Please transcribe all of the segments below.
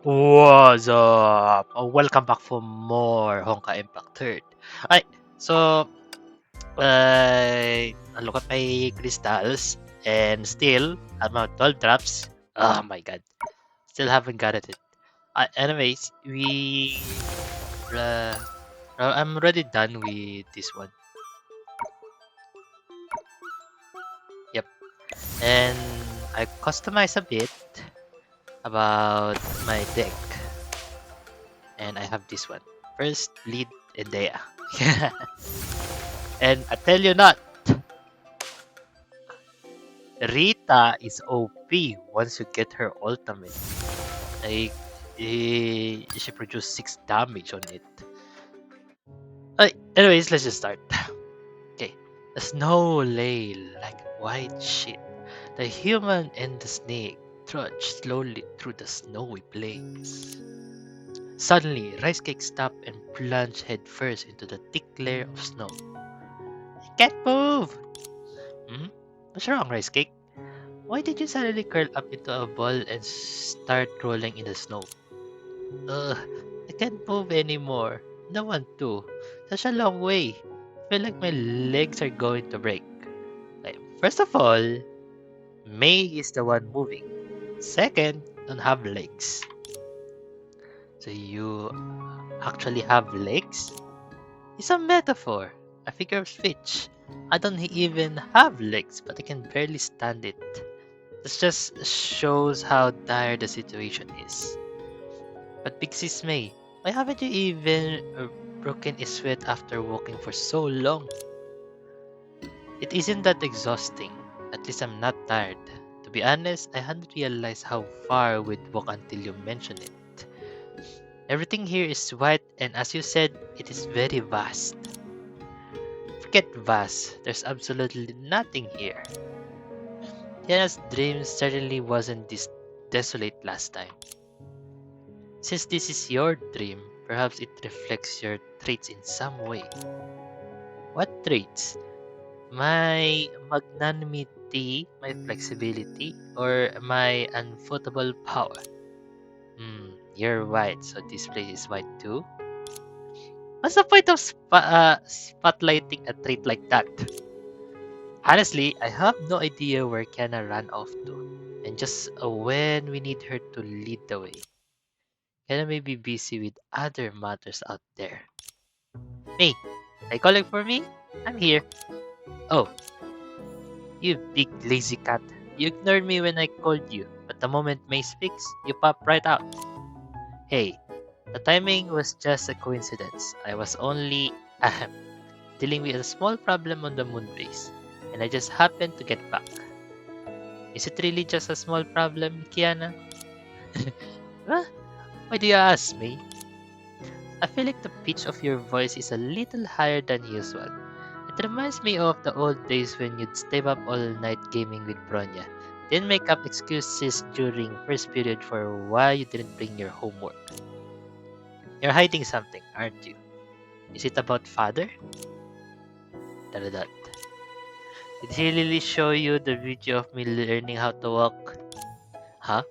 What's up? Welcome back for more Honkai Impact Third. Alright, so I look at my crystals and still I'm at 12 drops. Oh my god, still haven't got it. Anyways, uh, I'm already done with this one. Yep, and I customized a bit about my deck, and I have this one. First, bleed and Dea. And I tell you not, Rita is OP once you get her ultimate. Like, she produced 6 damage on it. Anyways, let's just start. Okay, the snow lay like white sheet. The human and the snake trudged slowly through the snowy plains. Suddenly, Rice Cake stopped and plunged headfirst into the thick layer of snow. I can't move! Hmm? What's wrong, Rice Cake? Why did you suddenly curl up into a ball and start rolling in the snow? Ugh, I can't move anymore. No one too. Such a long way. I feel like my legs are going to break. Like, first of all, May is the one moving. Second, don't have legs. So you actually have legs? It's a metaphor, a figure of speech. I don't even have legs, but I can barely stand it. This just shows how dire the situation is. But Big Sis May, why haven't you even broken a sweat after walking for so long? It isn't that exhausting. At least I'm not tired. To be honest, I hadn't realized how far we'd walk until you mentioned it. Everything here is white, and as you said, it is very vast. Forget vast, there's absolutely nothing here. Tiana's dream certainly wasn't this desolate last time. Since this is your dream, perhaps it reflects your traits in some way. What traits? My magnanimity, my flexibility, or my unfootable power? You're white, so this place is white too. What's the point of spotlighting a trait like that? Honestly, I have no idea where Kiana ran off to, and just when we need her to lead the way. Kiana may be busy with other matters out there. Me, are you calling for me? I'm here. Oh, you big lazy cat. You ignored me when I called you, but the moment May speaks, you pop right out. Hey, the timing was just a coincidence. I was only dealing with a small problem on the moon base, and I just happened to get back. Is it really just a small problem, Kiana? Huh? Why do you ask me? I feel like the pitch of your voice is a little higher than usual. It reminds me of the old days when you'd stay up all night gaming with Bronya, then make up excuses during first period for why you didn't bring your homework. You're hiding something, aren't you? Is it about father? Dot dot dot. Did he really show you the video of me learning how to walk? Huh?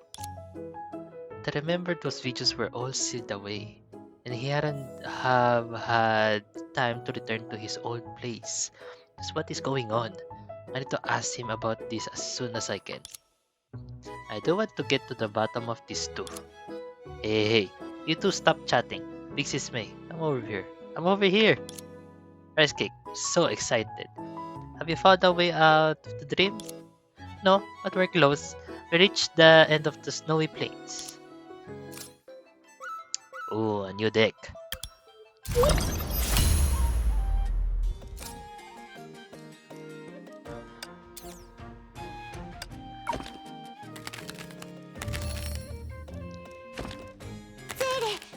I remember those videos were all sealed away, and he hadn't have had time to return to his old place. That's what is going on. I need to ask him about this as soon as I can. I do want to get to the bottom of this too. Hey, you two stop chatting. Big Sis May, come over here. I'm over here. Rice Cake, so excited. Have you found a way out of the dream? No, but we're close. We reached the end of the snowy plains. Ooh, a new deck.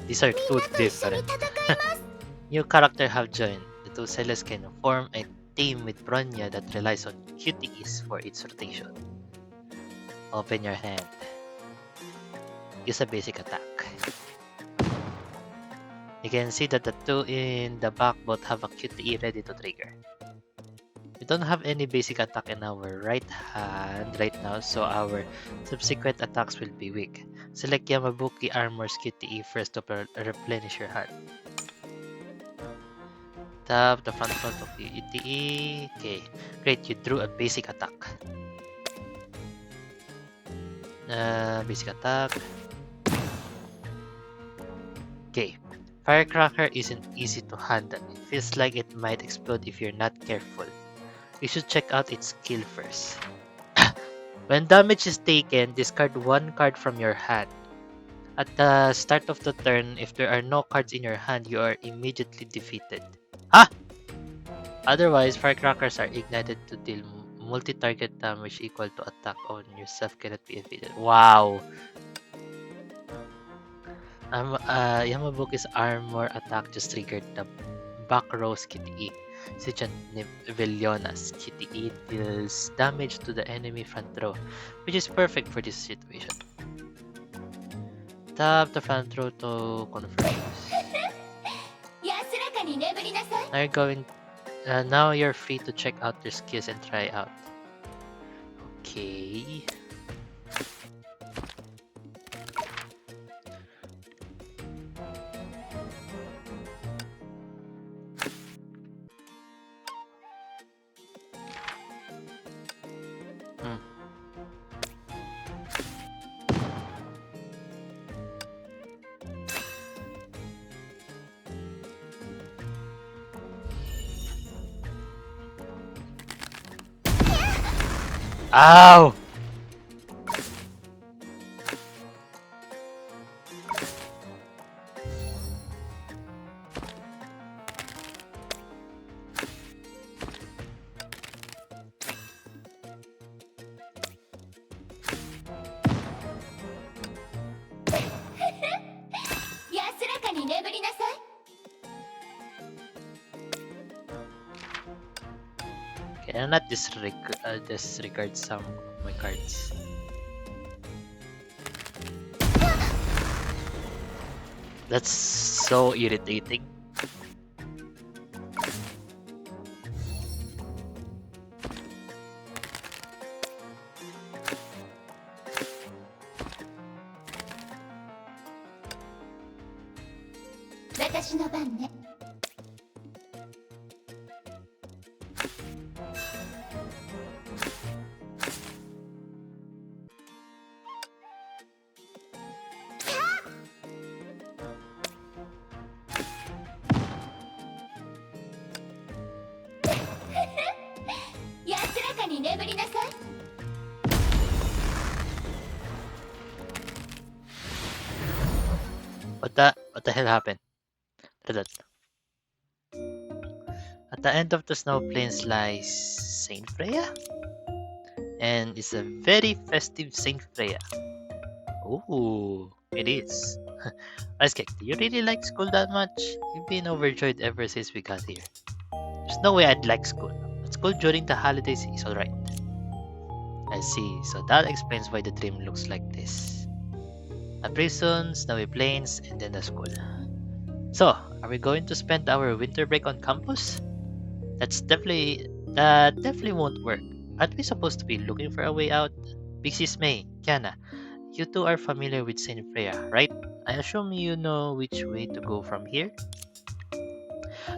These are two different. New character have joined. The two sellers can form a team with Bronya that relies on QTEs for its rotation. Open your hand. Use a basic attack. You can see that the two in the back both have a QTE ready to trigger. We don't have any basic attack in our right hand right now, so our subsequent attacks will be weak. Select Yamabuki Armor's QTE first to replenish your hand. Tap the front of QTE. Okay, great. You drew a basic attack. Basic attack. Okay. Firecracker isn't easy to handle. It feels like it might explode if you're not careful. You should check out its skill first. When damage is taken, discard one card from your hand. At the start of the turn, if there are no cards in your hand, you are immediately defeated. Ah! Otherwise, firecrackers are ignited to deal multi-target damage equal to attack on yourself cannot be evaded. Wow! Yamabuki's armor attack just triggered the back row's QTE. Sergeant Villiona's QTE deals damage to the enemy front row, which is perfect for this situation. Tap the front row to confirm. Now you're going. Now you're free to check out your skills and try out. Okay. Ow! Okay, I'll not disregard some of my cards. That's so irritating. What the hell happened? What is that? At the end of the snow plains lies Saint Freya, and it's a very festive Saint Freya. Ooh, it is. Ice Cake, do you really like school that much? You've been overjoyed ever since we got here. There's no way I'd like school, but school during the holidays is alright. I see, so that explains why the dream looks like this. A prison, snowy plains, and then the school. So, are we going to spend our winter break on campus? That definitely won't work. Aren't we supposed to be looking for a way out? Bixis May, Kiana, you two are familiar with Saint Freya, right? I assume you know which way to go from here?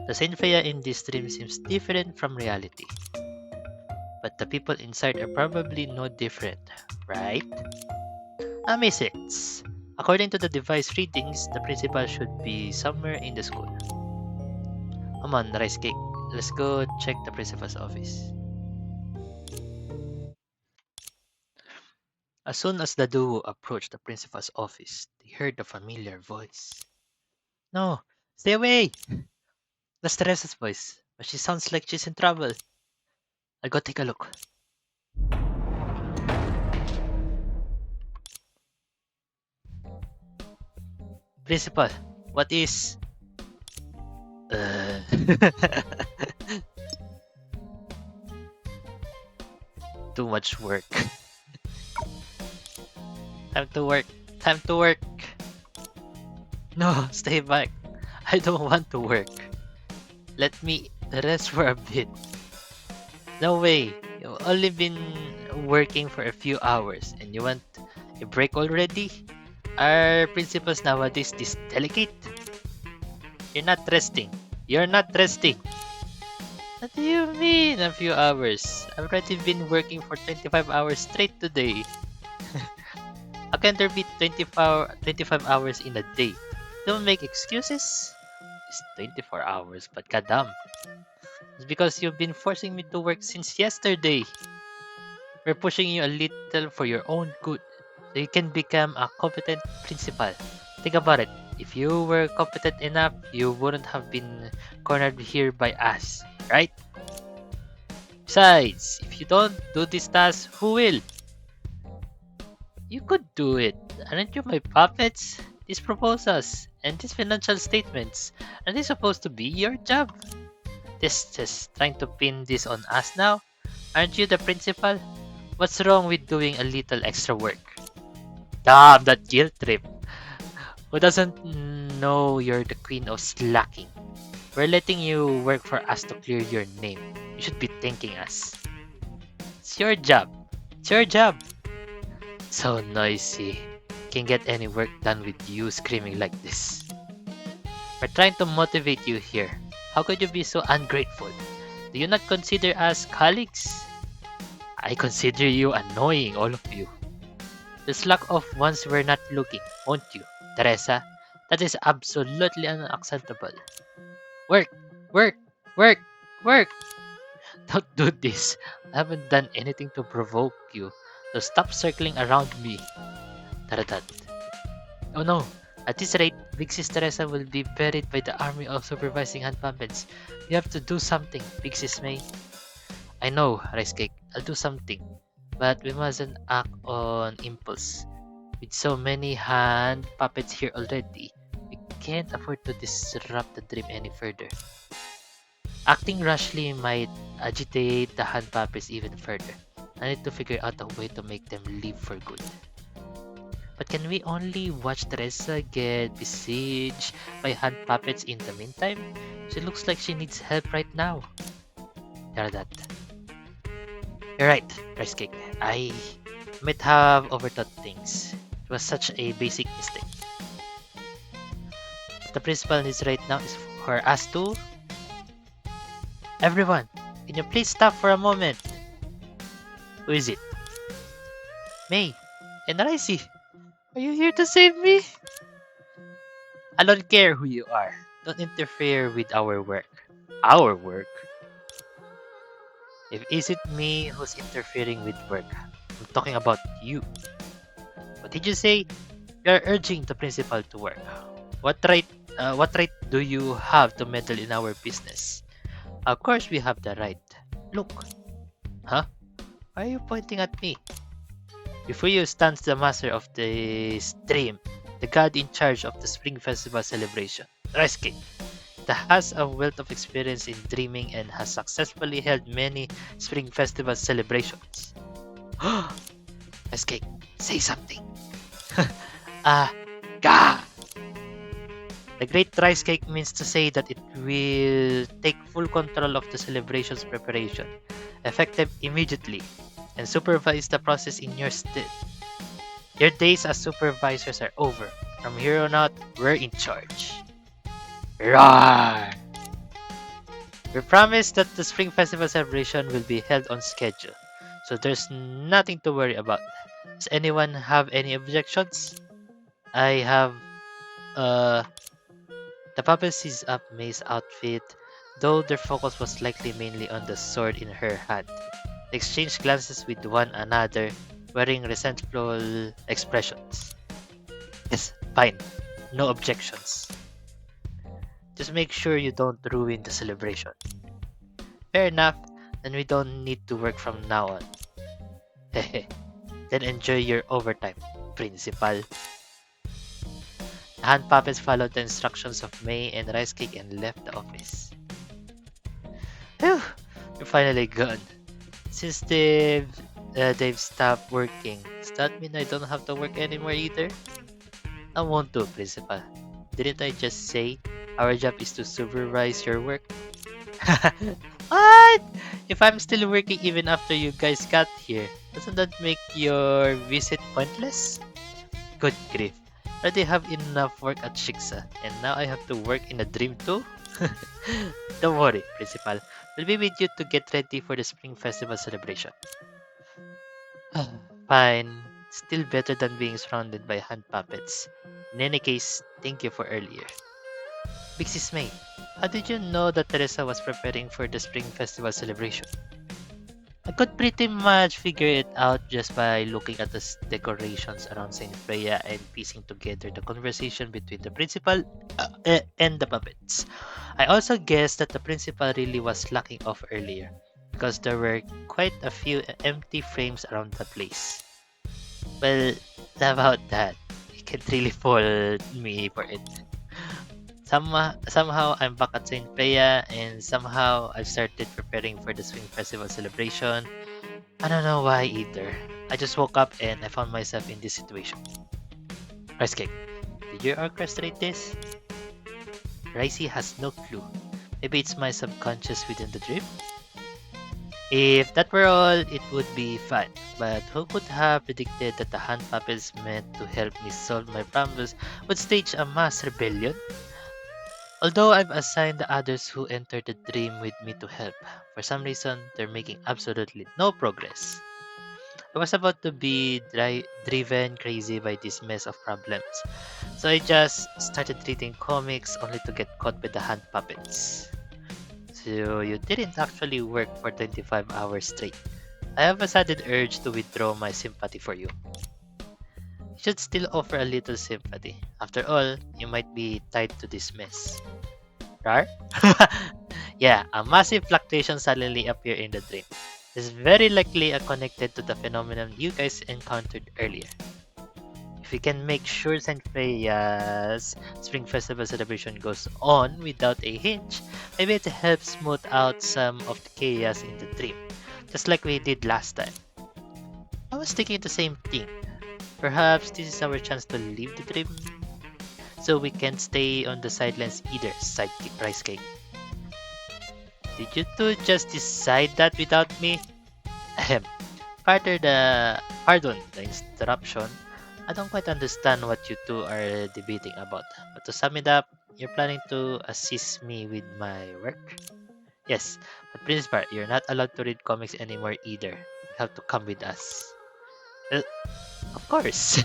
The Saint Freya in this dream seems different from reality. But the people inside are probably no different, right? Amazing. According to the device readings, the principal should be somewhere in the school. Come on, Rice Cake. Let's go check the principal's office. As soon as the duo approached the principal's office, they heard a familiar voice. No, stay away! That's Teresa's voice, but she sounds like she's in trouble. I'll go take a look. Principal, what is... Too much work. Time to work. Time to work. No, stay back. I don't want to work. Let me rest for a bit. No way. You've only been working for a few hours and you want a break already? Are principals nowadays this delicate? You're not resting. You're not resting. What do you mean a few hours? I've already been working for 25 hours straight today. How can there be 25 hours in a day? Don't make excuses. It's 24 hours, but goddamn. It's because you've been forcing me to work since yesterday. We're pushing you a little for your own good, so you can become a competent principal. Think about it. If you were competent enough, you wouldn't have been cornered here by us, right? Besides, if you don't do this task, who will? You could do it. Aren't you my puppets? These proposals and these financial statements, are they supposed to be your job? This just trying to pin this on us now? Aren't you the principal? What's wrong with doing a little extra work? Damn, that guilt trip. Who doesn't know you're the queen of slacking? We're letting you work for us to clear your name. You should be thanking us. It's your job. It's your job. So noisy. Can't get any work done with you screaming like this. We're trying to motivate you here. How could you be so ungrateful? Do you not consider us colleagues? I consider you annoying, all of you. The slack off once we're not looking, won't you, Teresa? That is absolutely unacceptable. Work! Work! Work! Work! Don't do this. I haven't done anything to provoke you, so stop circling around me. Taratat. Oh no! At this rate, Big Sis Teresa will be buried by the army of supervising hand puppets. You have to do something, Big Sis May. I know, Rice Cake. I'll do something. But we mustn't act on impulse. With so many hand puppets here already, we can't afford to disrupt the dream any further. Acting rashly might agitate the hand puppets even further. I need to figure out a way to make them leave for good. But can we only watch Teresa get besieged by hand puppets in the meantime? She looks like she needs help right now. Hear that? You're right, Rice Cake. I might have overthought things. It was such a basic mistake. What the principal needs right now is for us to... Everyone, can you please stop for a moment? Who is it? May and Ricey. Are you here to save me? I don't care who you are. Don't interfere with our work. Our work? If it isn't me who's interfering with work, I'm talking about you. What did you say? You're urging the principal to work. What right do you have to meddle in our business? Of course we have the right. Look. Huh? Why are you pointing at me? Before you stands the master of the stream, the god in charge of the Spring Festival celebration, Rice Cake, that has a wealth of experience in dreaming and has successfully held many Spring Festival celebrations. Rice Cake, say something. Gah! The Great Rice Cake means to say that it will take full control of the celebration's preparation, effective immediately, and supervise the process in your stead. Your days as supervisors are over. From here on out, we're in charge. Roar! We promise that the Spring Festival celebration will be held on schedule, so there's nothing to worry about. Does anyone have any objections? I have, the puppet sees up May's outfit, though their focus was likely mainly on the sword in her hand. They exchanged glances with one another, wearing resentful expressions. Yes, fine. No objections. Just make sure you don't ruin the celebration. Fair enough, then we don't need to work from now on. Hehe. Then enjoy your overtime, Principal. The hand puppets followed the instructions of May and Rice Cake and left the office. Phew! We're finally gone. Since they've stopped working, does that mean I don't have to work anymore either? I won't do, Principal. Didn't I just say our job is to supervise your work? What? If I'm still working even after you guys got here, doesn't that make your visit pointless? Good grief. Already have enough work at Shiksa, and now I have to work in a dream too? Don't worry, Principal. We'll be with you to get ready for the Spring Festival celebration. Fine. Still better than being surrounded by hand puppets. In any case, thank you for earlier. Big Sis May, how did you know that Teresa was preparing for the Spring Festival celebration? I could pretty much figure it out just by looking at the decorations around Saint Freya and piecing together the conversation between the principal and the puppets. I also guessed that the principal really was slacking off earlier because there were quite a few empty frames around the place. Well, about that, you can't really fault me for it. Somehow I'm back at Saint Freya, and somehow I've started preparing for the Swing Festival celebration. I don't know why either. I just woke up and I found myself in this situation. Rice Cake, did you orchestrate this? Ricey has no clue. Maybe it's my subconscious within the dream? If that were all, it would be fun. But who could have predicted that the hand puppets meant to help me solve my problems would stage a mass rebellion? Although I've assigned the others who entered the dream with me to help, for some reason they're making absolutely no progress. I was about to be driven crazy by this mess of problems, so I just started reading comics only to get caught by the hand puppets. So you didn't actually work for 25 hours straight. I have a sudden urge to withdraw my sympathy for you. You should still offer a little sympathy. After all, you might be tied to this mess. Rar? Yeah, a massive fluctuation suddenly appeared in the dream. It's very likely connected to the phenomenon you guys encountered earlier. If we can make sure St. Freya's Spring Festival celebration goes on without a hitch, maybe it helps smooth out some of the chaos in the dream, just like we did last time. I was thinking the same thing. Perhaps this is our chance to leave the dream, so we can't stay on the sidelines either, sidekick Rice Cake. Did you two just decide that without me? Ahem. Pardon the interruption. I don't quite understand what you two are debating about. But to sum it up, you're planning to assist me with my work? Yes, but Principal, you're not allowed to read comics anymore either. You have to come with us. Of course.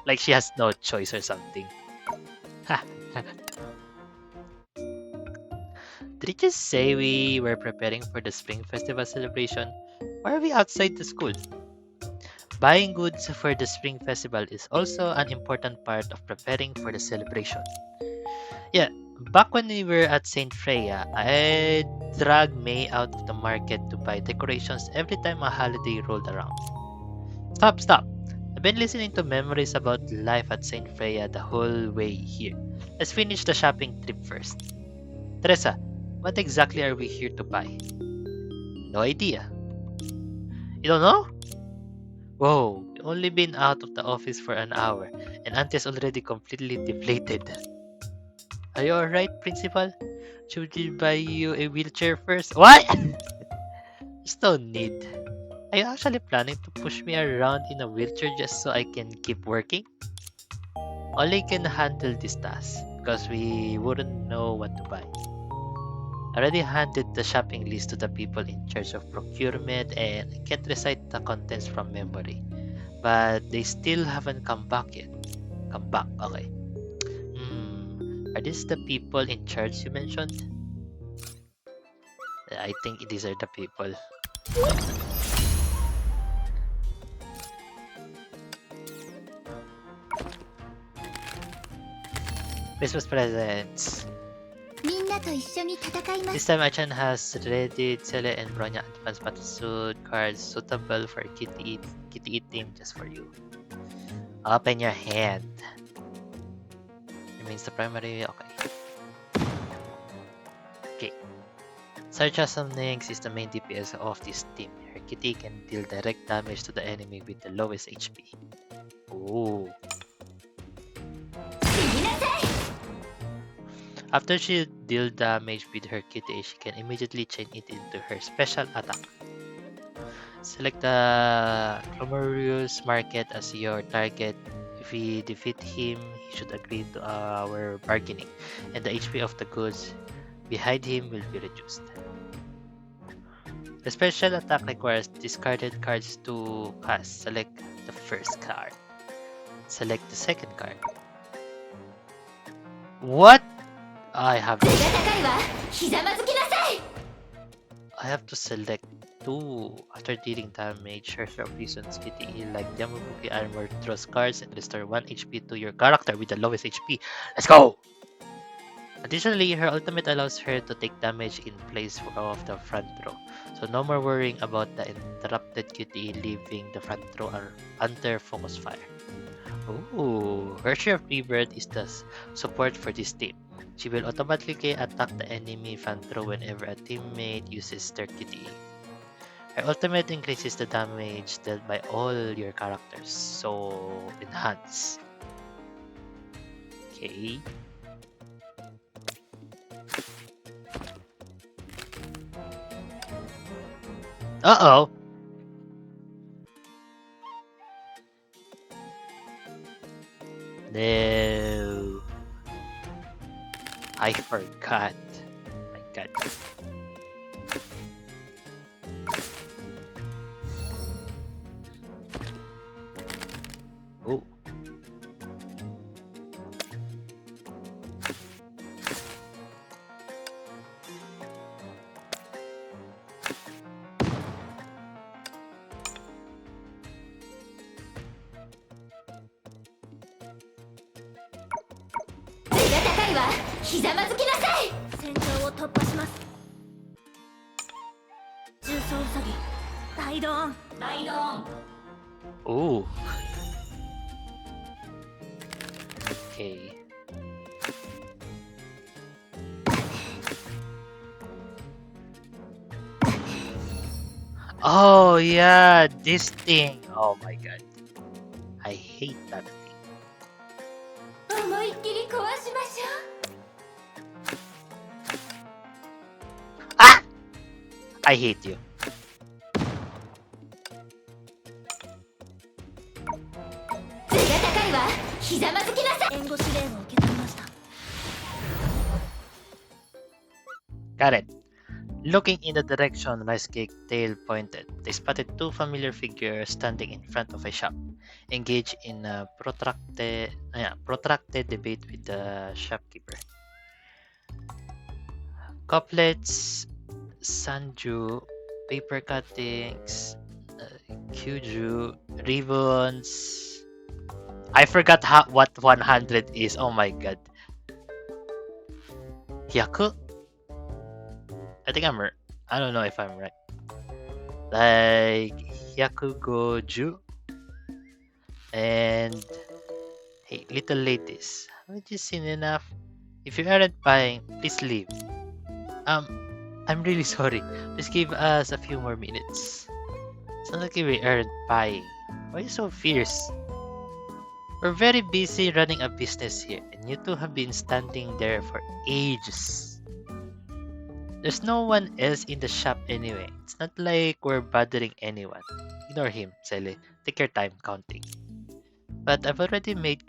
Like she has no choice or something. Did you just say we were preparing for the Spring Festival celebration? Why are we outside the school? Buying goods for the Spring Festival is also an important part of preparing for the celebration. Yeah, back when we were at St. Freya, I dragged May out of the market to buy decorations every time a holiday rolled around. Stop! I've been listening to memories about life at St. Freya the whole way here. Let's finish the shopping trip first. Teresa, what exactly are we here to buy? No idea. You don't know? Whoa, we only been out of the office for an hour, and Auntie's already completely deflated. Are you alright, Principal? Should we buy you a wheelchair first? What? There's no need. Are you actually planning to push me around in a wheelchair just so I can keep working? Only can handle this task, because we wouldn't know what to buy. I already handed the shopping list to the people in charge of procurement and I can't recite the contents from memory. But they still haven't come back yet. Come back, okay. Are these the people in charge you mentioned? I think these are the people. Christmas presents. This time Achan has readied Cele and Bronya advanced battlesuit cards suitable for kitty eat team just for you. Open your hand. Remains the primary. Okay. Sarcha Sumnings is the main DPS of this team. Her kitty can deal direct damage to the enemy with the lowest HP. Ooh. After she deals damage with her kitty, she can immediately chain it into her special attack. Select the Clomerius Market as your target. If we defeat him, he should agree to our bargaining, and the HP of the goods behind him will be reduced. The special attack requires discarded cards to cast. Select the first card. Select the second card. What? I have to select two. After dealing damage, Herrscher of Reasons KTE like Yamabuki Armor draws cards and restore 1 HP to your character with the lowest HP. Let's go! Additionally, her ultimate allows her to take damage in place of the front row. So no more worrying about the interrupted QTE leaving the front row under focus fire. Ooh, Herrscher of Rebirth is the support for this team. She will automatically attack the enemy front row whenever a teammate uses their QTE. Her ultimate increases the damage dealt by all your characters, so enhance. Okay. Uh-oh! No. I forgot. My god. Oh. Ooh. Okay. Oh yeah, this thing. Oh my god. I hate that thing. Ah! I hate you. Got it. Looking in the direction Rice Cake Tail pointed, they spotted two familiar figures standing in front of a shop, engaged in a protracted debate with the shopkeeper. Couplets, sanju, paper cuttings, kyuju, ribbons. I forgot what 100 is. Oh my god. Hyaku? I think I don't know if I'm right. Like Hyakugoju. And hey, little ladies, haven't you seen enough? If you aren't buying, please leave. I'm really sorry. Please give us a few more minutes. It's not like we aren't buying. Why are you so fierce? We're very busy running a business here, and you two have been standing there for ages. There's no one else in the shop anyway. It's not like we're bothering anyone. Ignore him, Sele. Take your time counting. But I've already made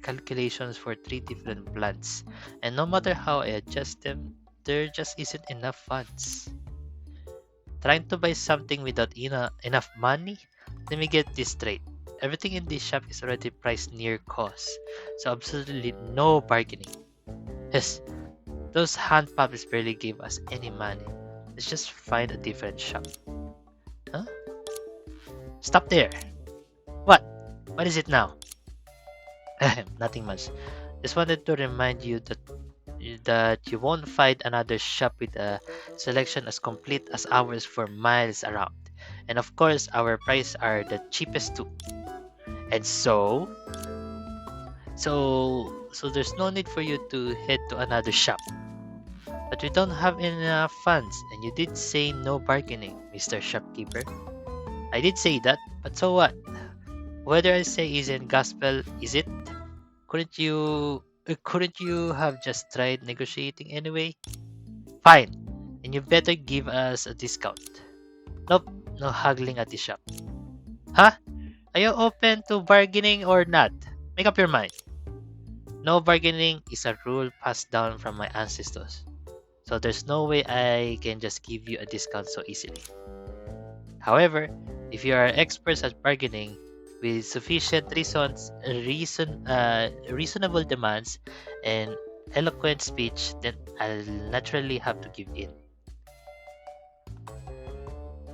calculations for 3 different plans, and no matter how I adjust them, there just isn't enough funds. Trying to buy something without enough money? Let me get this straight. Everything in this shop is already priced near cost, so absolutely no bargaining. Yes, those hand puppets barely gave us any money. Let's just find a different shop. Huh? Stop there! What? What is it now? Nothing much. Just wanted to remind you that you won't find another shop with a selection as complete as ours for miles around. And of course, our prices are the cheapest too. And so there's no need for you to head to another shop. But we don't have enough funds, and you did say no bargaining, Mr. Shopkeeper. I did say that, but so what? Whether I say isn't gospel, is it? Couldn't you have just tried negotiating anyway? Fine, and you better give us a discount. Nope, No haggling at the shop. Huh? Are you open to bargaining or not? Make up your mind. No bargaining is a rule passed down from my ancestors. So there's no way I can just give you a discount so easily. However, if you are experts at bargaining with sufficient reasonable demands, and eloquent speech, then I'll naturally have to give in.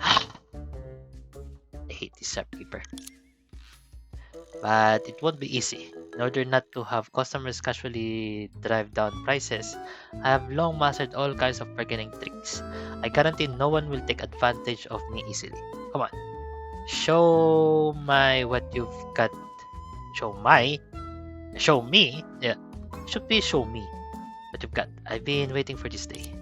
I hate this shopkeeper. But it won't be easy. In order not to have customers casually drive down prices, I have long mastered all kinds of bargaining tricks. I guarantee no one will take advantage of me easily. Come on, show my what you've got. Show my, show me. Yeah, should be show me what you've got. I've been waiting for this day.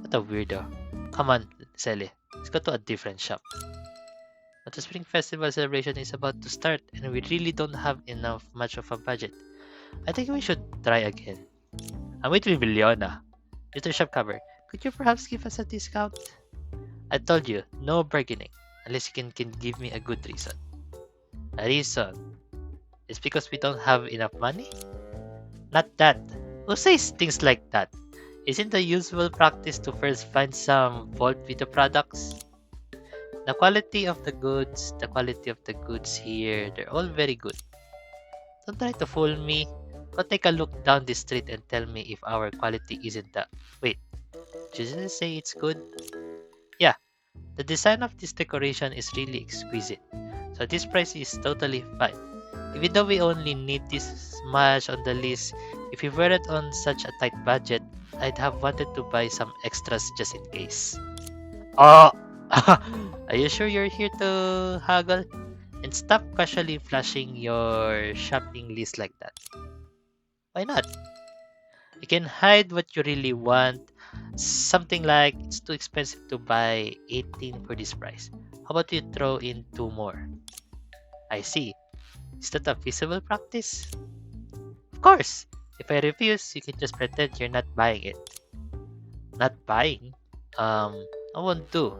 What a weirdo. Come on, Sally. Let's go to a different shop. But the Spring Festival celebration is about to start and we really don't have enough much of a budget. I think we should try again. I'm waiting with Leona. Mr. Shop cover, could you perhaps give us a discount? I told you, no bargaining, unless you can give me a good reason. A reason? It's because we don't have enough money? Not that. Who says things like that? Isn't the usual practice to first find some fault with the products? The quality of the goods here, they're all very good. Don't try to fool me. Go take a look down the street and tell me if our quality isn't that. Wait, did you just say it's good? Yeah, the design of this decoration is really exquisite. So this price is totally fine. Even though we only need this much on the list, if we weren't on such a tight budget, I'd have wanted to buy some extras just in case. Oh! Are you sure you're here to haggle? And stop casually flashing your shopping list like that. Why not? You can hide what you really want. Something like, it's too expensive to buy 18 for this price. How about you throw in 2 more? I see. Is that a feasible practice? Of course! If I refuse, you can just pretend you're not buying it. Not buying? I won't do.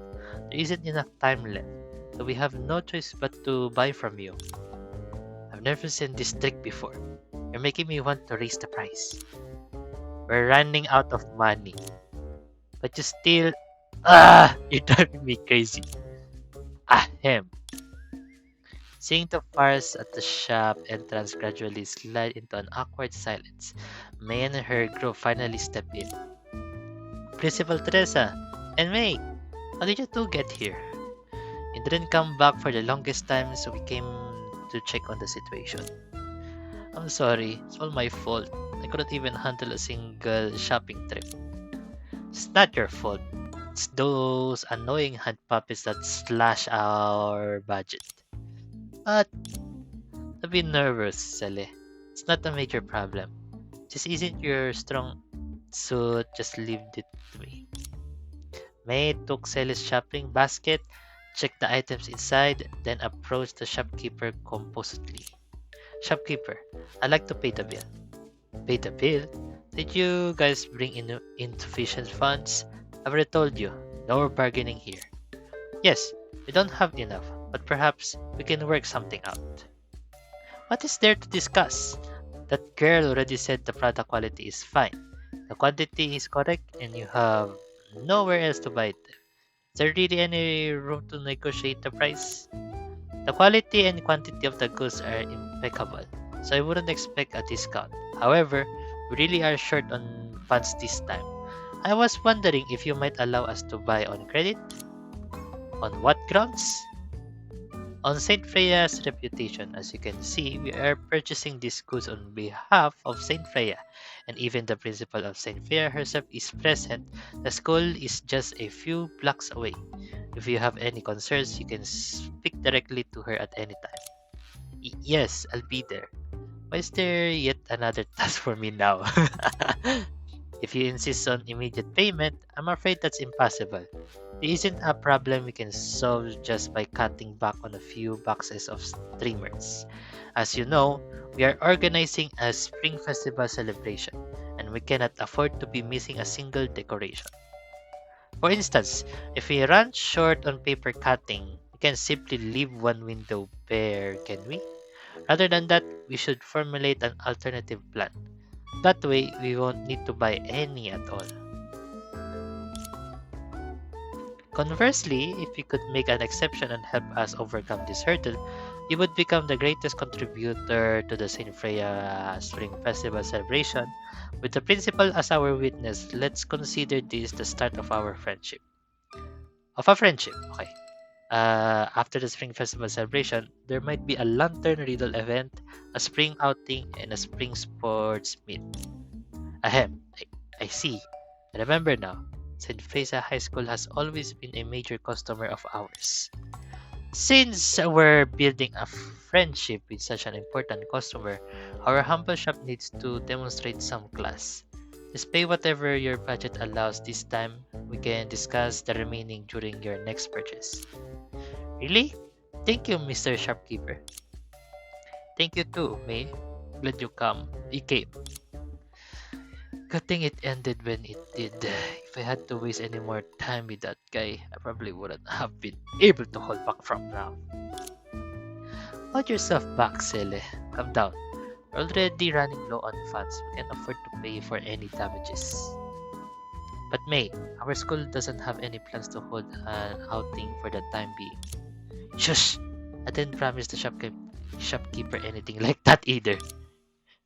There isn't enough time left, so we have no choice but to buy from you. I've never seen this trick before. You're making me want to raise the price. We're running out of money. But you still... You're driving me crazy. Ahem. Seeing the farce at the shop entrance gradually slide into an awkward silence, May and her group finally step in. Principal Teresa and May, how did you two get here? You didn't come back for the longest time, so we came to check on the situation. I'm sorry, it's all my fault. I couldn't even handle a single shopping trip. It's not your fault. It's those annoying hand puppets that slash our budget. But don't be nervous, Sally. It's not a major problem. Just isn't your strong suit, just leave it to me. May took Sally's shopping basket, checked the items inside, then approached the shopkeeper composedly. Shopkeeper, I'd like to pay the bill. Pay the bill? Did you guys bring in insufficient funds? I've already told you, no bargaining here. Yes, we don't have enough, but perhaps we can work something out. What is there to discuss? That girl already said the product quality is fine. The quantity is correct and you have nowhere else to buy it. Is there really any room to negotiate the price? The quality and quantity of the goods are impeccable, so I wouldn't expect a discount. However, we really are short on funds this time. I was wondering if you might allow us to buy on credit? On what grounds? On Saint Freya's reputation. As you can see, we are purchasing these goods on behalf of Saint Freya, and even the principal of Saint Freya herself is present. The school is just a few blocks away. If you have any concerns, you can speak directly to her at any time. Yes, I'll be there. Why is there yet another task for me now? If you insist on immediate payment, I'm afraid that's impossible. There isn't a problem we can solve just by cutting back on a few boxes of streamers. As you know, we are organizing a spring festival celebration, and we cannot afford to be missing a single decoration. For instance, if we run short on paper cutting, we can simply leave one window bare, can we? Rather than that, we should formulate an alternative plan. That way, we won't need to buy any at all. Conversely, if you could make an exception and help us overcome this hurdle, you would become the greatest contributor to the Saint Freya Spring Festival celebration. With the principal as our witness, let's consider this the start of our friendship. Of a friendship, okay. After the Spring Festival celebration, there might be a lantern riddle event, a spring outing, and a spring sports meet. Ahem, I see. I remember now. St. Fresa High School has always been a major customer of ours. Since we're building a friendship with such an important customer, our humble shop needs to demonstrate some class. Just pay whatever your budget allows this time. We can discuss the remaining during your next purchase. Really? Thank you, Mr. Shopkeeper. Thank you too, May. Glad you came. Good thing it ended when it did. If I had to waste any more time with that guy, I probably wouldn't have been able to hold back from now. Hold yourself back, Sele. Calm down. We're already running low on funds. We can't afford to pay for any damages. But May, our school doesn't have any plans to hold an outing for the time being. Shush! I didn't promise the shopkeeper anything like that either.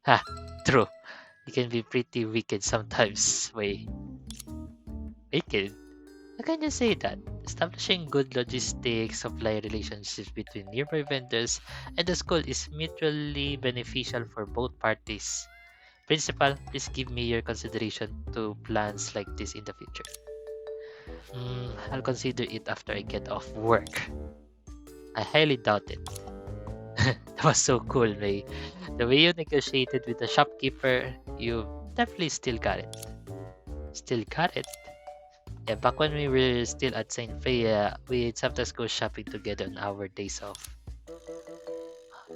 Ha! True. You can be pretty wicked sometimes. Wait. Wicked? How can you say that? Establishing good logistics, supply relationships between nearby vendors, and the school is mutually beneficial for both parties. Principal, please give me your consideration to plans like this in the future. I'll consider it after I get off work. I highly doubt it. That was so cool, Ray. The way you negotiated with the shopkeeper, you definitely still got it. Still got it? Yeah, back when we were still at St. Freya, we'd sometimes go shopping together on our days off.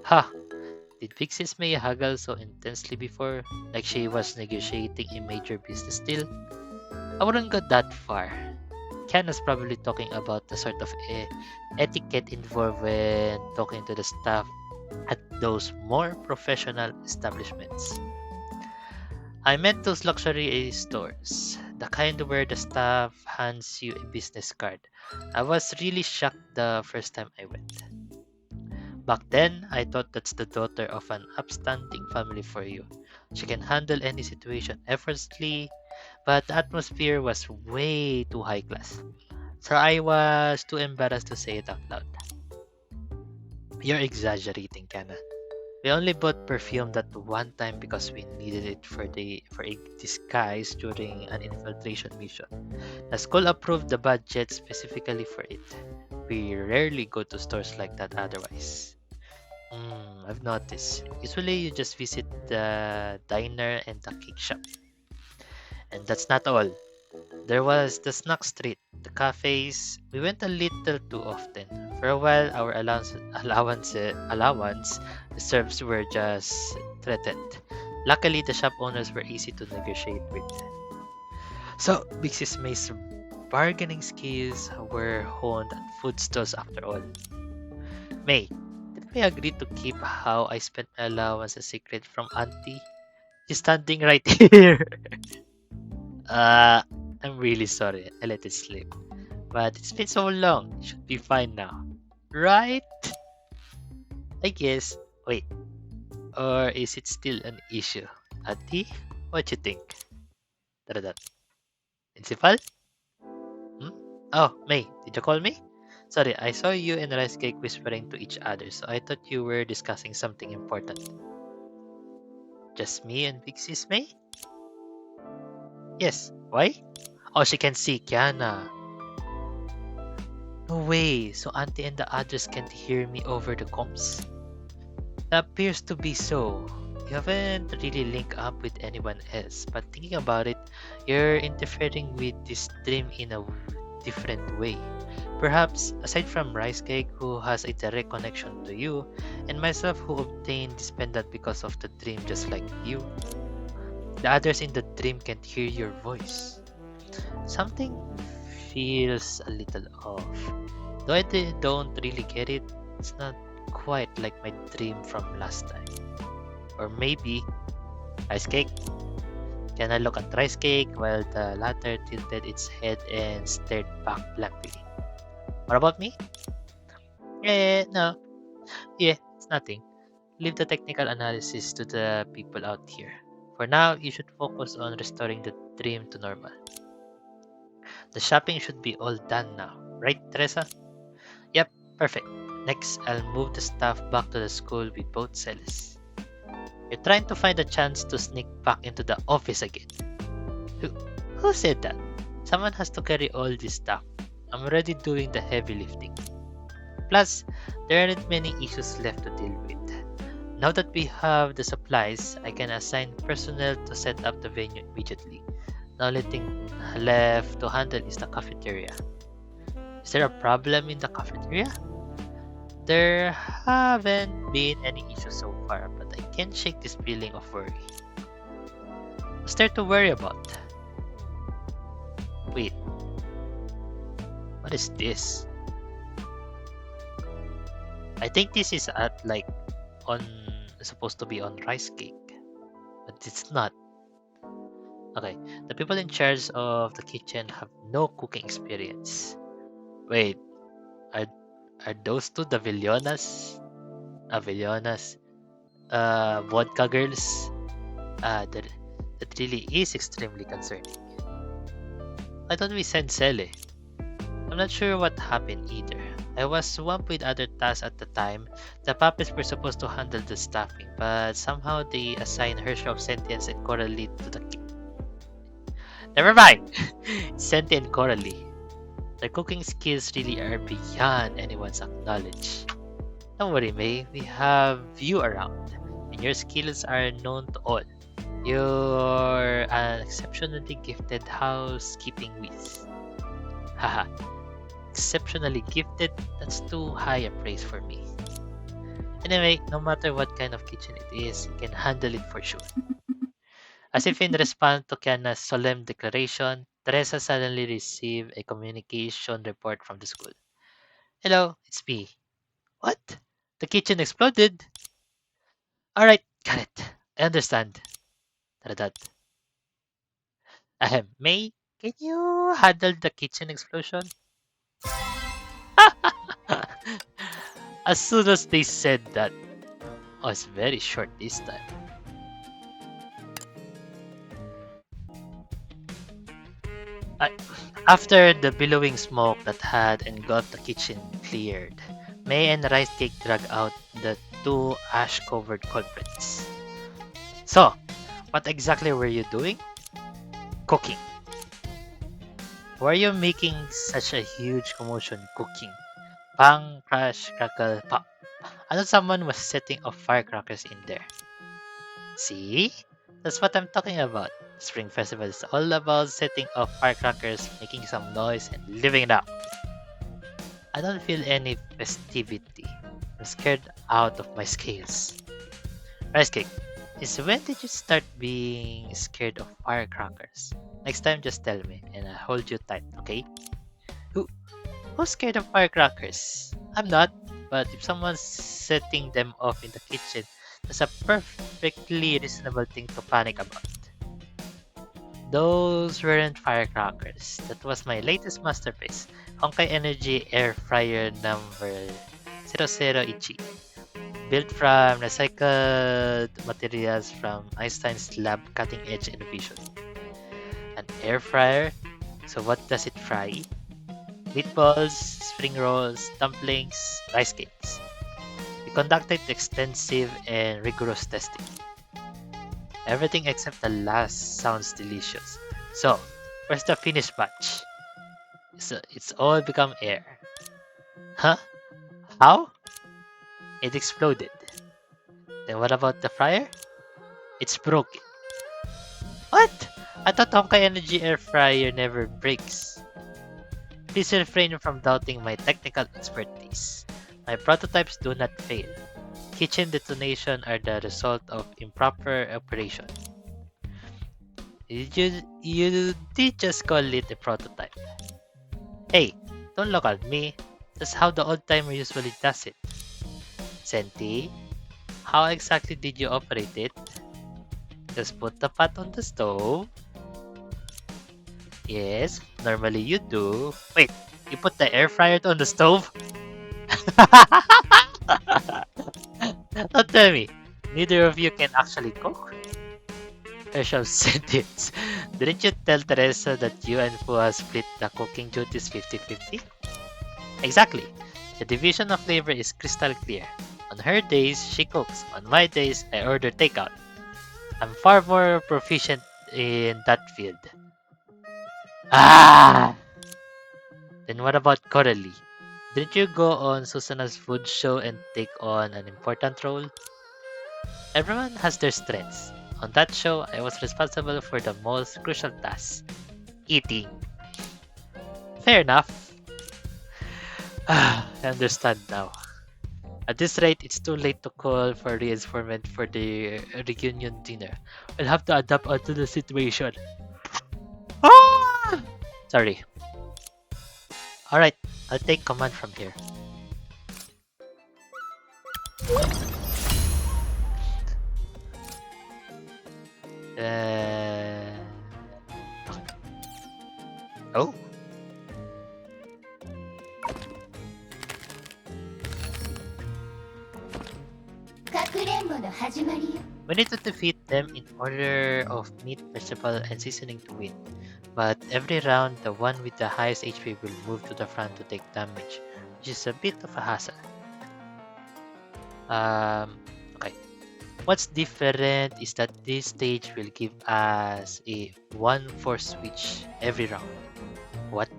Ha! Did Pixie's May haggle so intensely before, like she was negotiating a major business deal? I wouldn't go that far. Kiana's probably talking about the sort of etiquette involved when talking to the staff at those more professional establishments. I meant those luxury stores, the kind where the staff hands you a business card. I was really shocked the first time I went. Back then, I thought that's the daughter of an upstanding family for you. She can handle any situation effortlessly, but the atmosphere was way too high class. So I was too embarrassed to say it out loud. You're exaggerating, Kana. We only bought perfume that one time because we needed it for a disguise during an infiltration mission. The school approved the budget specifically for it. We rarely go to stores like that otherwise. I've noticed. Usually you just visit the diner and the cake shop. And that's not all. There was the snack street, the cafes. We went a little too often. For a while, our allowance reserves were just threatened. Luckily, the shop owners were easy to negotiate with. So, Mrs. May's bargaining skills were honed at food stalls after all. May, did we agree to keep how I spent my allowance a secret from Auntie? She's standing right here. I'm really sorry. I let it slip. But it's been so long. It should be fine now. Right? I guess. Wait. Or is it still an issue? Auntie? What you think? Daradat. Principal? Oh, May, did you call me? Sorry, I saw you and Rice Cake whispering to each other, so I thought you were discussing something important. Just me and Big Sis May? Yes. Why? Oh, she can see Kiana. No way. So Auntie and the others can't hear me over the comms? That appears to be so. You haven't really linked up with anyone else, but thinking about it, you're interfering with this dream in a different way. Perhaps, aside from Rice Cake, who has a direct connection to you, and myself who obtained this pendant because of the dream just like you, the others in the dream can't hear your voice. Something feels a little off. Though don't really get it, it's not quite like my dream from last time. Or maybe rice cake. Can I look at rice cake while the latter tilted its head and stared back blankly? What about me? No. Yeah, it's nothing. Leave the technical analysis to the people out here. For now, you should focus on restoring the dream to normal. The shopping should be all done now, right, Teresa? Yep, perfect. Next, I'll move the stuff back to the school with both cells. You're trying to find a chance to sneak back into the office again. Who, who said that? Someone has to carry all this stuff. I'm already doing the heavy lifting. Plus, there aren't many issues left to deal with. Now that we have the supplies, I can assign personnel to set up the venue immediately. The only thing left to handle is the cafeteria. Is there a problem in the cafeteria? There haven't been any issues so far, but I can't shake this feeling of worry. What's there to worry about? Wait, what is this? I think this is supposed to be on rice cake, but it's not. Okay, the people in charge of the kitchen have no cooking experience. Wait, are those two the Villonas? Villonas? Vodka girls? That really is extremely concerning. I thought we sent Sele. I'm not sure what happened either. I was swamped with other tasks at the time. The puppets were supposed to handle the staffing, but somehow they assigned Hershey of Sentience and Coralie to the Never mind! Senti and Coralie. Their cooking skills really are beyond anyone's knowledge. Don't worry, May. We have you around, and your skills are known to all. You're an exceptionally gifted housekeeping whiz. Haha. Exceptionally gifted? That's too high a praise for me. Anyway, no matter what kind of kitchen it is, you can handle it for sure. As if in response to Kiana's solemn declaration, Teresa suddenly received a communication report from the school. Hello, it's me. What? The kitchen exploded? Alright, got it. I understand. Tadadad. May, can you handle the kitchen explosion? As soon as they said that, I was very short this time. After the billowing smoke that had engulfed the kitchen cleared, May and Rice Cake dragged out the two ash-covered culprits. So, what exactly were you doing? Cooking. Why are you making such a huge commotion cooking? Bang, crash, crackle, pop. I thought someone was setting off firecrackers in there. See? That's what I'm talking about. Spring Festival is all about setting off firecrackers, making some noise, and living it up. I don't feel any festivity. I'm scared out of my scales. Rice Cake, when did you start being scared of firecrackers? Next time, just tell me, and I'll hold you tight, okay? Who's scared of firecrackers? I'm not, but if someone's setting them off in the kitchen, that's a perfectly reasonable thing to panic about. Those weren't firecrackers. That was my latest masterpiece, Honkai Energy Air Fryer number 00 Ichi. Built from recycled materials from Einstein's lab cutting-edge innovation. An air fryer? So what does it fry? Meatballs, spring rolls, dumplings, rice cakes. We conducted extensive and rigorous testing. Everything except the last sounds delicious. So, where's the finished batch? So it's all become air. Huh? How? It exploded. Then what about the fryer? It's broken. What? I thought Honkai Energy Air Fryer never breaks. Please refrain from doubting my technical expertise. My prototypes do not fail. Kitchen detonation are the result of improper operation. You did just call it a prototype. Hey, don't look at me. That's how the old timer usually does it. Senti, how exactly did you operate it? Just put the pot on the stove. Yes, normally you do. Wait, you put the air fryer on the stove? Don't tell me. Neither of you can actually cook? Herschel said it. Didn't you tell Teresa that you and Fua split the cooking duties 50-50? Exactly. The division of labor is crystal clear. On her days, she cooks. On my days, I order takeout. I'm far more proficient in that field. Ah! Then what about Coralie? Didn't you go on Susanna's food show and take on an important role? Everyone has their strengths. On that show, I was responsible for the most crucial task, eating. Fair enough. I understand now. At this rate, it's too late to call for reinforcement for the reunion dinner. I'll have to adapt onto the situation. Ah! Sorry. Alright, I'll take command from here. Uh... Oh. We need to defeat them in order of meat, vegetable, and seasoning to win. But every round, the one with the highest HP will move to the front to take damage, which is a bit of a hassle. Okay. What's different is that this stage will give us a 1-4 switch every round. What?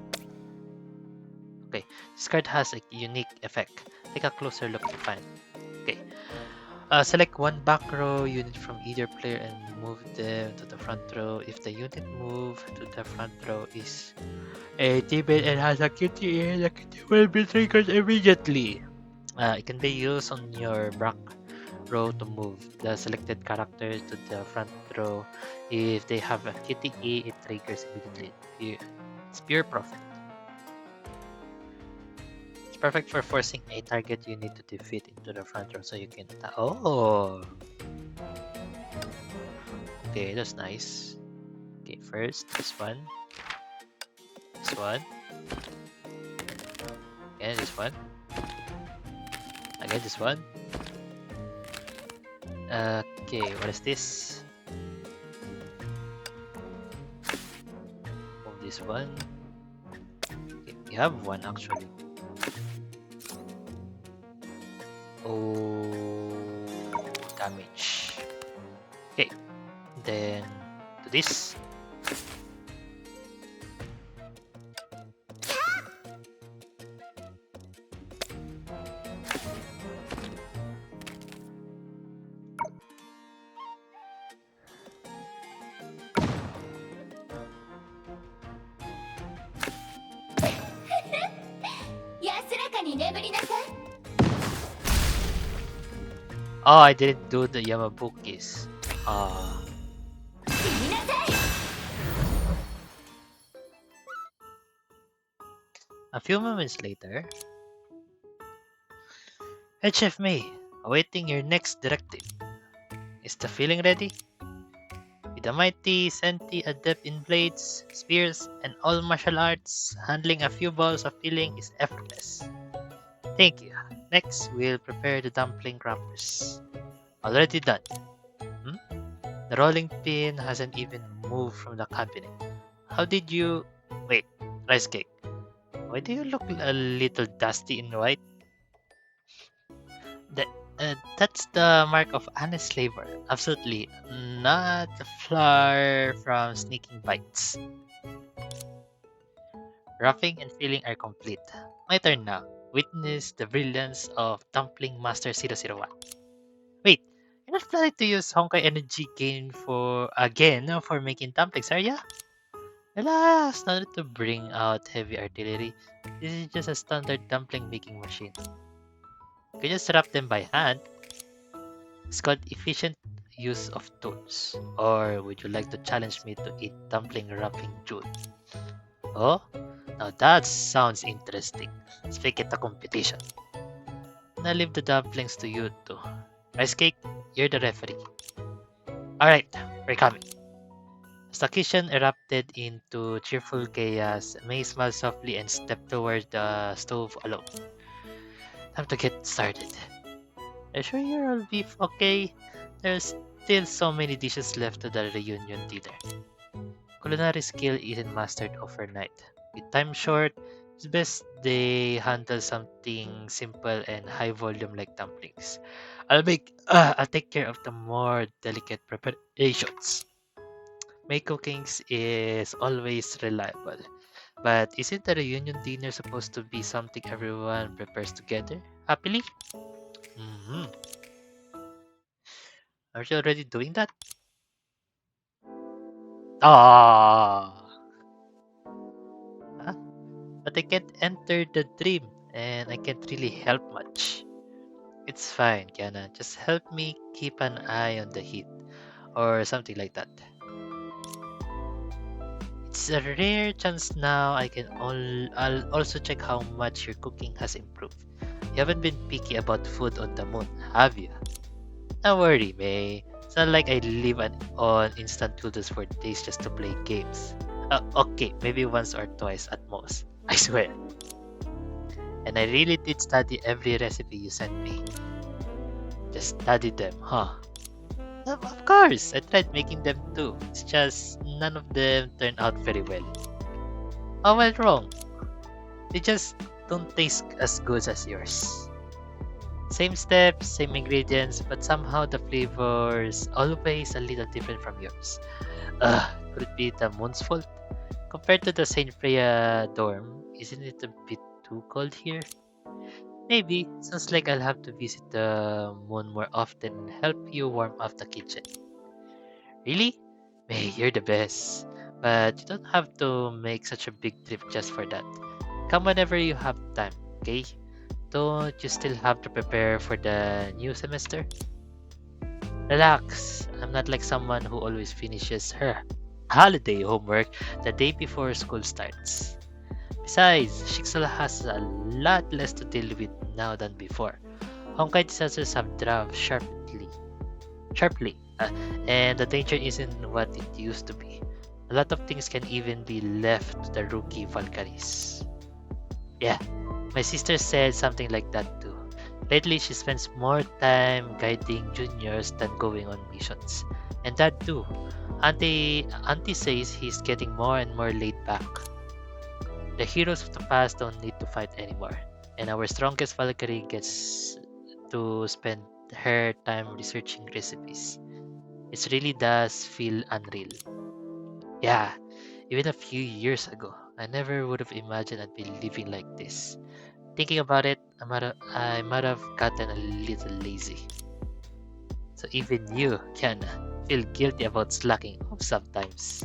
Okay, this card has a unique effect. Take a closer look to find. Okay. Select one back row unit from either player and move them to the front row. If the unit moved to the front row is a teammate and has a QTE, the QTE will be triggered immediately. It can be used on your back row to move the selected character to the front row. If they have a QTE, it triggers immediately. It's pure profit. It's perfect for forcing a target you need to defeat into the front row so you can attack. Oh! Okay, that's nice. Okay, first, this one. This one. Again, this one. Again, this one. Okay, what is this? Move this one. Okay, we have one actually. Oh, damage. Okay, then to this. Oh, I didn't do the Yamabukis. A few moments later, Head Chef May, awaiting your next directive. Is the feeling ready? With a mighty Senti adept in blades, spears, and all martial arts, handling a few balls of filling is effortless. Thank you. Next, we'll prepare the dumpling wrappers. Already done. The rolling pin hasn't even moved from the cabinet. How did you... Wait, rice cake. Why do you look a little dusty in white? That, that's the mark of honest labor. Absolutely. Not far from sneaking bites. Wrapping and filling are complete. My turn now. Witness the brilliance of Dumpling Master 001. Wait, you're not planning to use Honkai energy gain for again for making dumplings, are ya? Relax, not to bring out heavy artillery. This is just a standard dumpling making machine. You can just wrap them by hand. It's called efficient use of tools. Or would you like to challenge me to eat dumpling wrapping June? Oh, Now that sounds interesting. Let's make it a competition. I'll leave the dumplings to you two. Rice cake, you're the referee. Alright, we're coming. As the kitchen erupted into cheerful chaos, May smiled softly and stepped toward the stove alone. Time to get started. Are you sure you're all beef okay? There's still so many dishes left to the reunion dinner. Culinary skill isn't mastered overnight. With time short, it's best they handle something simple and high volume like dumplings. I'll take care of the more delicate preparations. My cookings is always reliable. But isn't the reunion dinner supposed to be something everyone prepares together? Happily? Hmm. Are you already doing that? Ah, huh? But I can't enter the dream, and I can't really help much. It's fine, Kiana. Just help me keep an eye on the heat, or something like that. It's a rare chance now. I'll also check how much your cooking has improved. You haven't been picky about food on the moon, have you? Don't worry, May. It's not like I live on instant noodles for days just to play games. Okay, maybe once or twice at most. I swear. And I really did study every recipe you sent me. Just studied them, huh? Of course, I tried making them too. It's just none of them turned out very well. Oh well, wrong. They just don't taste as good as yours. Same steps, same ingredients, but somehow the flavors always a little different from yours. Could it be the moon's fault? Compared to the Saint Freya dorm, isn't it a bit too cold here? Maybe. Sounds like I'll have to visit the moon more often and help you warm up the kitchen. Really? May, you're the best. But you don't have to make such a big trip just for that. Come whenever you have time, okay? Don't you still have to prepare for the new semester? Relax. I'm not like someone who always finishes her holiday homework the day before school starts. Besides, Shixel has a lot less to deal with now than before. Honkai disasters have dropped sharply, and the danger isn't what it used to be. A lot of things can even be left to the rookie Valkyries. Yeah, my sister said something like that too. Lately, she spends more time guiding juniors than going on missions. And that too. Auntie says he's getting more and more laid back. The heroes of the past don't need to fight anymore. And our strongest Valkyrie gets to spend her time researching recipes. It really does feel unreal. Yeah, even a few years ago, I never would have imagined I'd be living like this. Thinking about it, I might have gotten a little lazy. So even you can feel guilty about slacking off sometimes.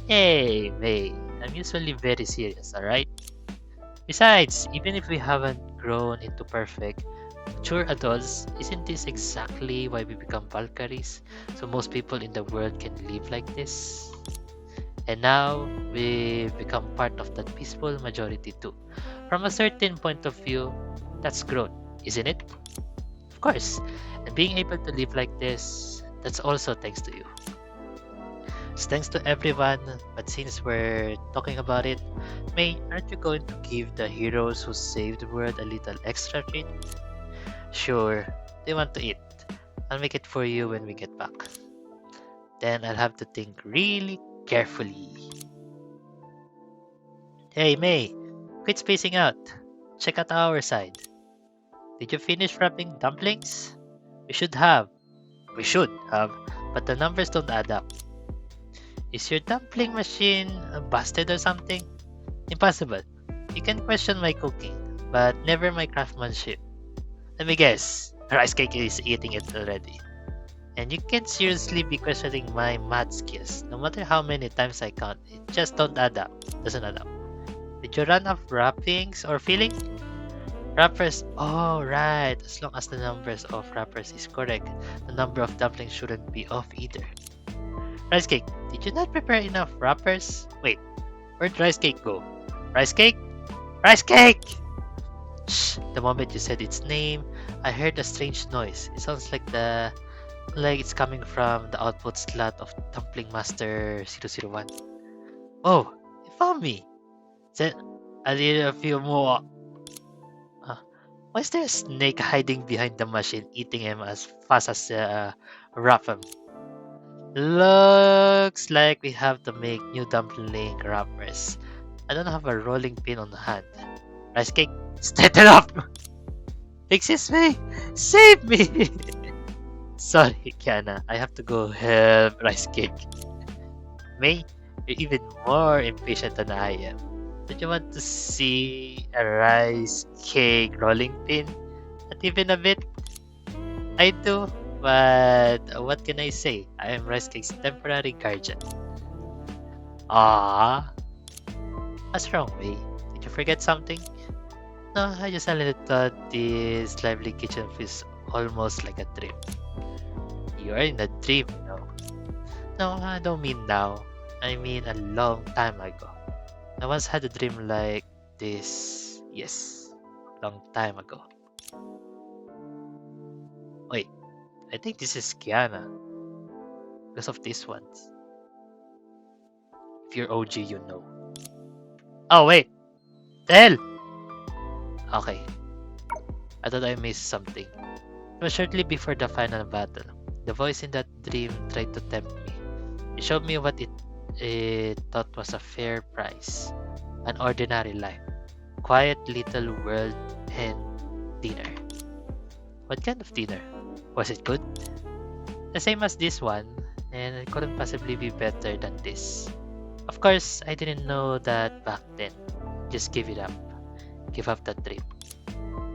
Hey, May, I'm usually very serious, alright? Besides, even if we haven't grown into perfect, mature adults, isn't this exactly why we become Valkyries? So most people in the world can live like this? And now, we've become part of that peaceful majority too. From a certain point of view, that's growth, isn't it? Of course. And being able to live like this, that's also thanks to you. It's thanks to everyone, but since we're talking about it, May, aren't you going to give the heroes who saved the world a little extra treat? Sure, they want to eat. I'll make it for you when we get back. Then I'll have to think really carefully. Hey May, quit spacing out. Check out our side. Did you finish wrapping dumplings? We should have. We should have, but the numbers don't add up. Is your dumpling machine busted or something? Impossible. You can question my cooking, but never my craftsmanship. Let me guess. Rice cake is eating it already. And you can't seriously be questioning my math skills. No matter how many times I count, it just don't add up. Doesn't add up. Did you run off wrappings or filling? Wrappers. Oh, right. As long as the numbers of wrappers is correct, the number of dumplings shouldn't be off either. Rice cake. Did you not prepare enough wrappers? Wait, where'd rice cake go? Rice cake? Rice cake! Shh. The moment you said its name, I heard a strange noise. It sounds like it's coming from the output slot of Dumpling Master 001. Oh, you found me! Then I need a few more. Uh, why is there a snake hiding behind the machine, eating him as fast as wrap him? Looks like we have to make new dumpling wrappers. I don't have a rolling pin on hand. Rice cake, stand it up! Excuse me! Save me! Sorry, Kiana. I have to go help Rice cake. May, you're even more impatient than I am. Don't you want to see a rice cake rolling pin? Not even a bit? I do, but what can I say? I am Rice Cake's temporary guardian. Ah, what's wrong, May? Did you forget something? No, I just suddenly thought this lively kitchen feels almost like a dream. You are in a dream, no? No, I don't mean now. I mean a long time ago. I once had a dream like this. Yes, long time ago. Wait, I think this is Kiana. Because of these ones. If you're OG, you know. Oh, wait! The hell! Okay. I thought I missed something. It was shortly before the final battle. The voice in that dream tried to tempt me. It showed me what it thought was a fair price. An ordinary life. Quiet little world and dinner. What kind of dinner? Was it good? The same as this one, and it couldn't possibly be better than this. Of course, I didn't know that back then. Just give it up. Give up that dream.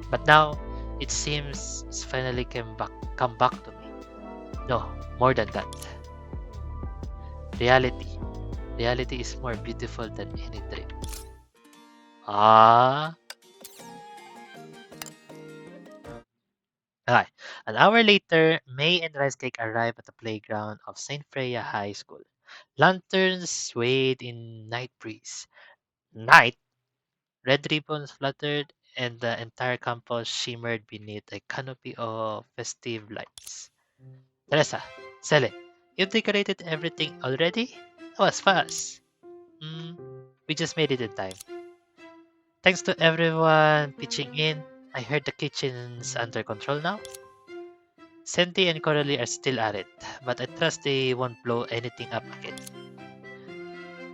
But now, it seems it's finally come back to me. No, more than that. Reality. Reality is more beautiful than any dream. Ah. Okay. An hour later, May and Rice Cake arrive at the playground of St. Freya High School. Lanterns swayed in night breeze. Night? Red ribbons fluttered, and the entire campus shimmered beneath a canopy of festive lights. Teresa, Sele, you've decorated everything already? That was fast. We just made it in time. Thanks to everyone pitching in, I heard the kitchen's under control now. Sandy and Coralie are still at it, but I trust they won't blow anything up again.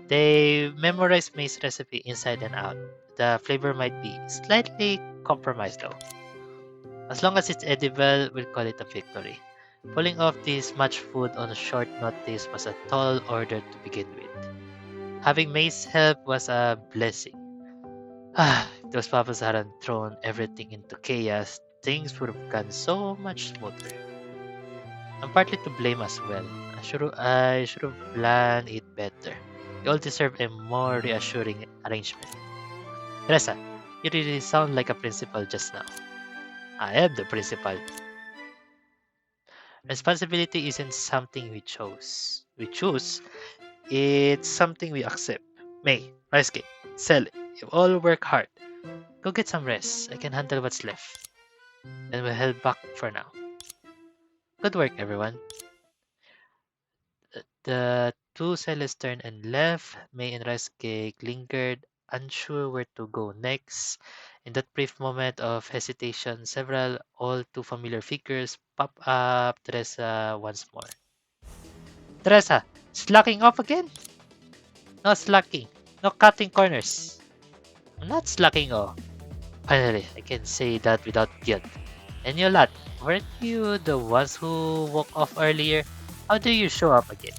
They memorized May's recipe inside and out. The flavor might be slightly compromised though. As long as it's edible, we'll call it a victory. Pulling off this much food on short notice was a tall order to begin with. Having May's help was a blessing. If those papas hadn't thrown everything into chaos, things would have gone so much smoother. I'm partly to blame as well. I should have planned it better. You all deserve a more reassuring arrangement. Teresa, you really sound like a principal just now. I am the principal. Responsibility isn't something we chose. We choose. It's something we accept. May, Rice Cake, Sell it. You all work hard. Go get some rest. I can handle what's left. And we'll head back for now. Good work, everyone. The two sellers turned and left. May and Rice Cake lingered, unsure where to go next. In that brief moment of hesitation, several all too familiar figures pop up Teresa once more. Teresa, slacking off again? No slacking. No cutting corners. I'm not slacking off. Finally, I can say that without guilt. And you lot, weren't you the ones who woke off earlier? How do you show up again?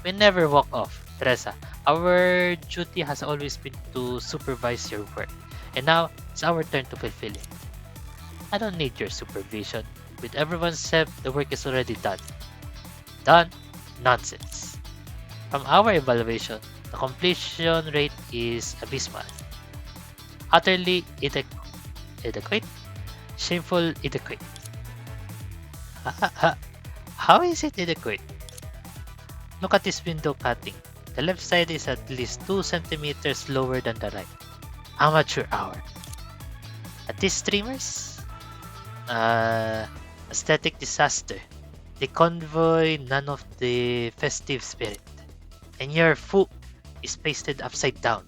We never walk off, Teresa. Our duty has always been to supervise your work. And now, it's our turn to fulfill it. I don't need your supervision. With everyone's help, the work is already done. Done? Nonsense. From our evaluation, the completion rate is abysmal. Utterly inadequate? Shameful inadequate. How is it inadequate? Look at this window cutting. The left side is at least 2 centimeters lower than the right. Amateur hour. At these streamers, aesthetic disaster. They convoy none of the festive spirit. And your foot is pasted upside down.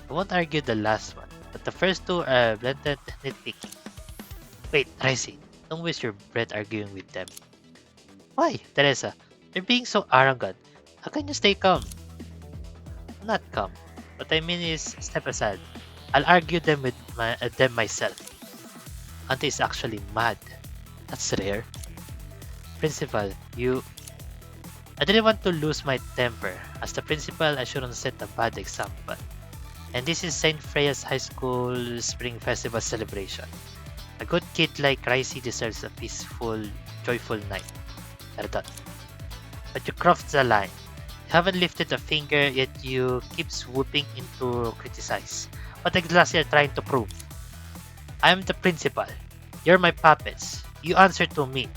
I won't argue the last one, but the first two are blatant nitpicking. Wait, Ricey, don't waste your breath arguing with them. Why, Teresa? You're being so arrogant. How can you stay calm? I'm not calm. What I mean is, step aside. I'll argue them with them myself. Auntie is actually mad. That's rare. Principal, I didn't want to lose my temper. As the principal, I shouldn't set a bad example. And this is St. Freya's High School Spring Festival celebration. A good kid like Ricey deserves a peaceful, joyful night. Pardon. But you crossed the line. You haven't lifted a finger, yet you keep swooping in to criticize. What exactly are you trying to prove? I am the principal. You're my puppets. You answer to me.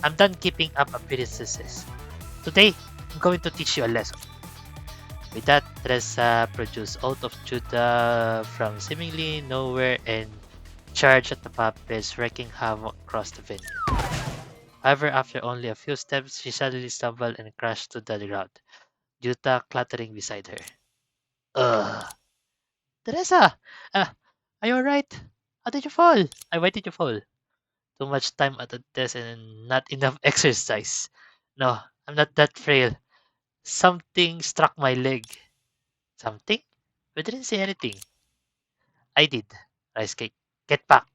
I'm done keeping up appearances. Today, I'm going to teach you a lesson. With that, Teresa produced Oath of Judah from seemingly nowhere and charged at the puppets, wreaking havoc across the venue. However, after only a few steps, she suddenly stumbled and crashed to the ground, Judah clattering beside her. Ugh. Teresa! Are you alright? How did you fall? Why did you fall? Too much time at the desk and not enough exercise. No, I'm not that frail. Something struck my leg. Something? We didn't say anything. I did. Rice cake. Get back.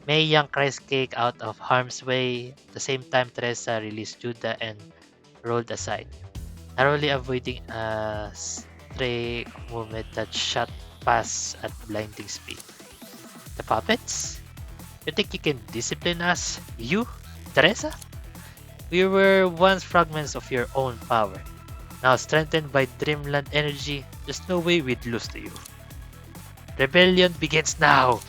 May yanked Rice cake out of harm's way. At the same time, Teresa released Judah and rolled aside, narrowly avoiding a stray movement that shot past at blinding speed. The puppets? You think you can discipline us? You? Teresa? We were once fragments of your own power. Now strengthened by Dreamland energy, there's no way we'd lose to you. Rebellion begins now!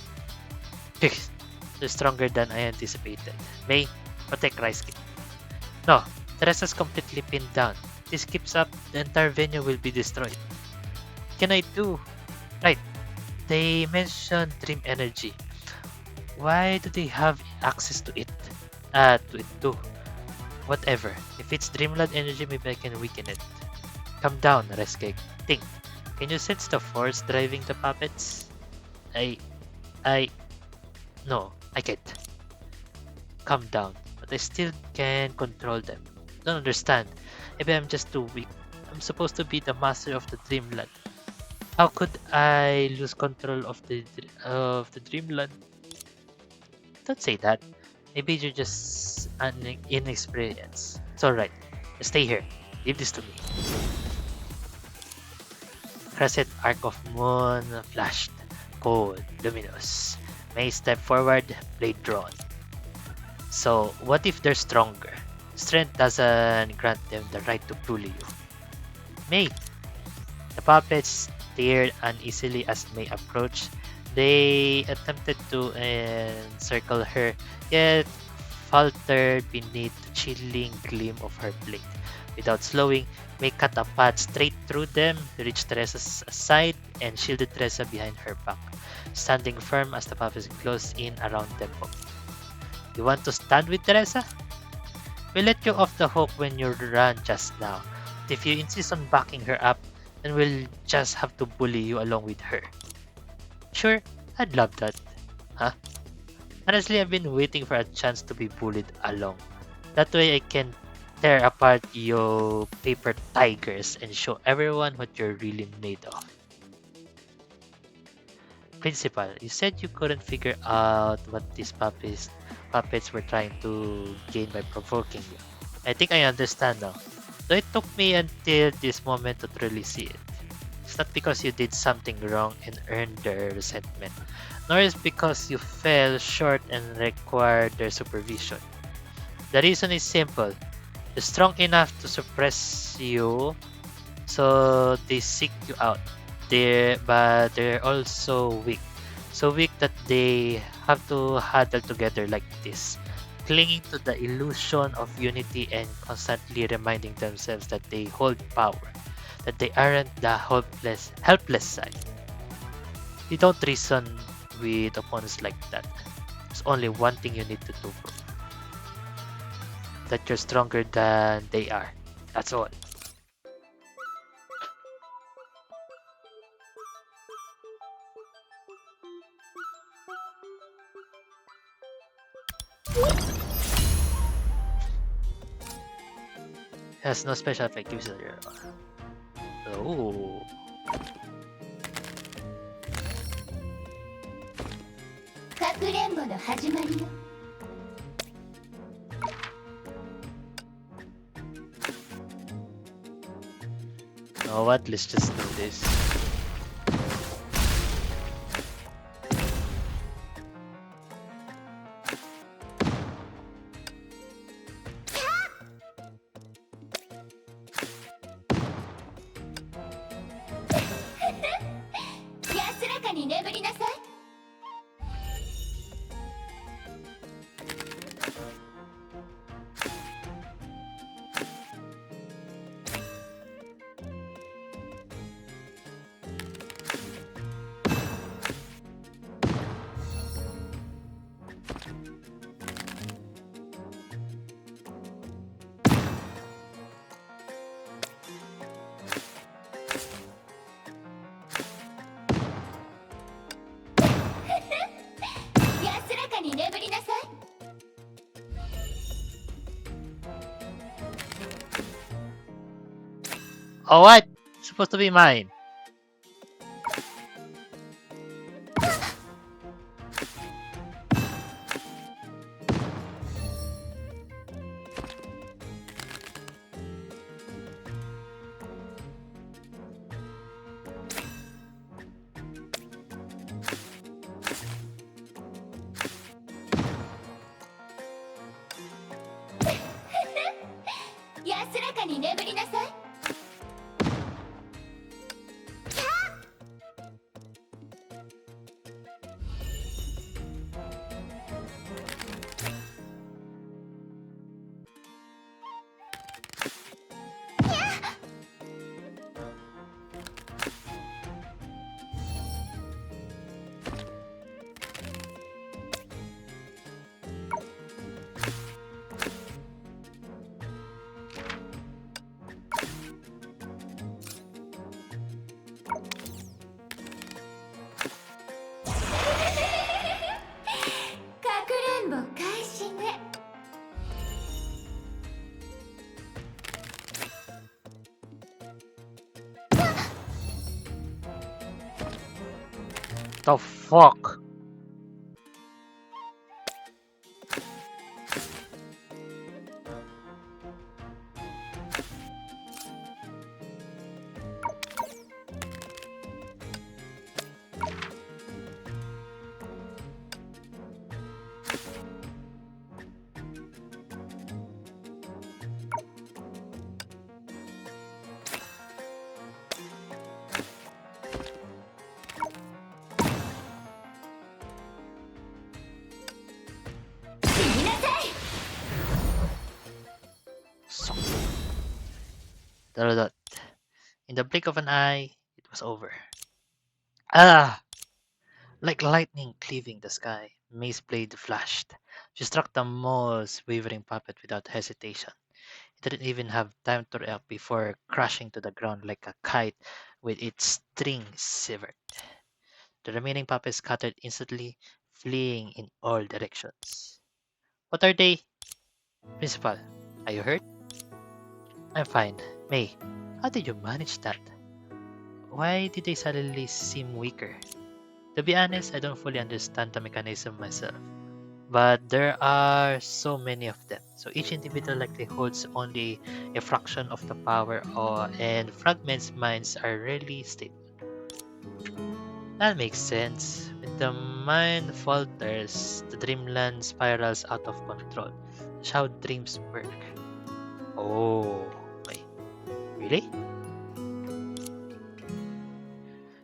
They're stronger than I anticipated. May, protect Rice Cake. No, Teresa's completely pinned down. If this keeps up, the entire venue will be destroyed. What can I do? Right, they mentioned Dream Energy. Why do they have access to it? To it too. Whatever. If it's Dreamland Energy, maybe I can weaken it. Calm down, Rice Cake. Think. Can you sense the force driving the puppets? No, I can't. Calm down, but I still can control them. Don't understand. Maybe I'm just too weak. I'm supposed to be the master of the Dreamland. How could I lose control of the Dreamland? Don't say that. Maybe you're just inexperienced. It's alright. Just stay here. Leave this to me. Crescent arc of moon flashed. Cold, luminous. May step forward, blade drawn. So, what if they're stronger? Strength doesn't grant them the right to bully you. May! The puppets stared uneasily as May approached. They attempted to encircle her, yet faltered beneath the chilling gleam of her blade. Without slowing, May cut a path straight through them, reached Teresa's side, and shielded Teresa behind her back, standing firm as the puppets closed in around them both. You want to stand with Teresa? We'll let you off the hook when you ran just now. But if you insist on backing her up, then we'll just have to bully you along with her. Sure, I'd love that. Huh? Honestly, I've been waiting for a chance to be bullied along. That way I can tear apart your paper tigers and show everyone what you're really made of. Principal, you said you couldn't figure out what these puppets were trying to gain by provoking you. I think I understand now. Though it took me until this moment to truly see it. It's not because you did something wrong and earned their resentment, nor is because you fell short and required their supervision. The reason is simple. They're strong enough to suppress you, so they seek you out. But they're also weak. So weak that they have to huddle together like this. clinging to the illusion of unity and constantly reminding themselves that they hold power, that they aren't the helpless side. You don't reason with opponents like that. There's only one thing you need to do: prove that you're stronger than they are. That's all. Has no special effect. Use it. Oh. You know what? Let's just do this. Oh, what? It's supposed to be mine. The fuck? So, dot. In the blink of an eye, it was over. Ah! Like lightning cleaving the sky, May's blade flashed. She struck the most wavering puppet without hesitation. It didn't even have time to react before crashing to the ground like a kite with its string severed. The remaining puppets scattered instantly, fleeing in all directions. What are they? Principal, are you hurt? I'm fine. May, how did you manage that? Why did they suddenly seem weaker? To be honest, I don't fully understand the mechanism myself. But there are so many of them. So each individual likely holds only a fraction of the power, and fragments' minds are rarely stable. That makes sense. When the mind falters, the dreamland spirals out of control. That's how dreams work. Oh, wait, really?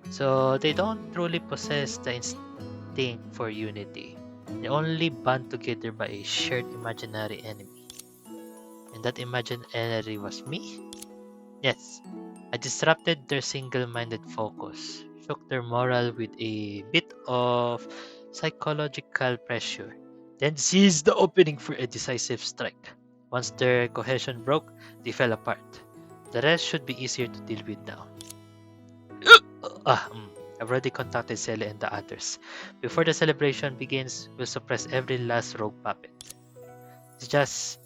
So they don't truly possess the instinct for unity. They only band together by a shared imaginary enemy. And that imaginary was me? Yes. I disrupted their single-minded focus, shook their morale with a bit of psychological pressure, then seized the opening for a decisive strike. Once their cohesion broke, they fell apart. The rest should be easier to deal with now. Ah, I've already contacted Celia and the others. Before the celebration begins, we'll suppress every last rogue puppet. It's just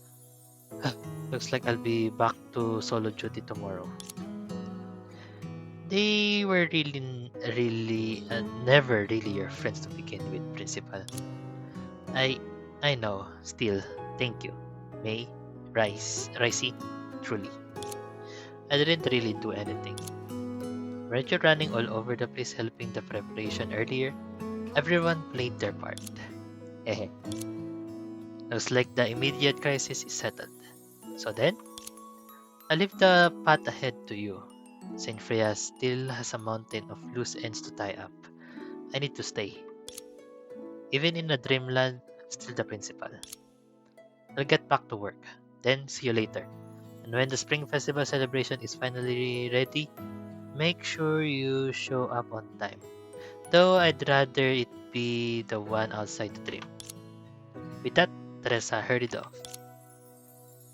looks like I'll be back to solo duty tomorrow. They were never really your friends to begin with, Principal. I, I know. Still, thank you, May, Ricey, truly. I didn't really do anything. Weren't you running all over the place helping the preparation earlier? Everyone played their part. Hehe. Looks like the immediate crisis is settled. So then, I leave the path ahead to you. Saint Freya still has a mountain of loose ends to tie up. I need to stay. Even in a dreamland, I'm still the principal. I'll get back to work. Then see you later. And when the spring festival celebration is finally ready, make sure you show up on time. Though I'd rather it be the one outside the dream. With that, Teresa hurried off.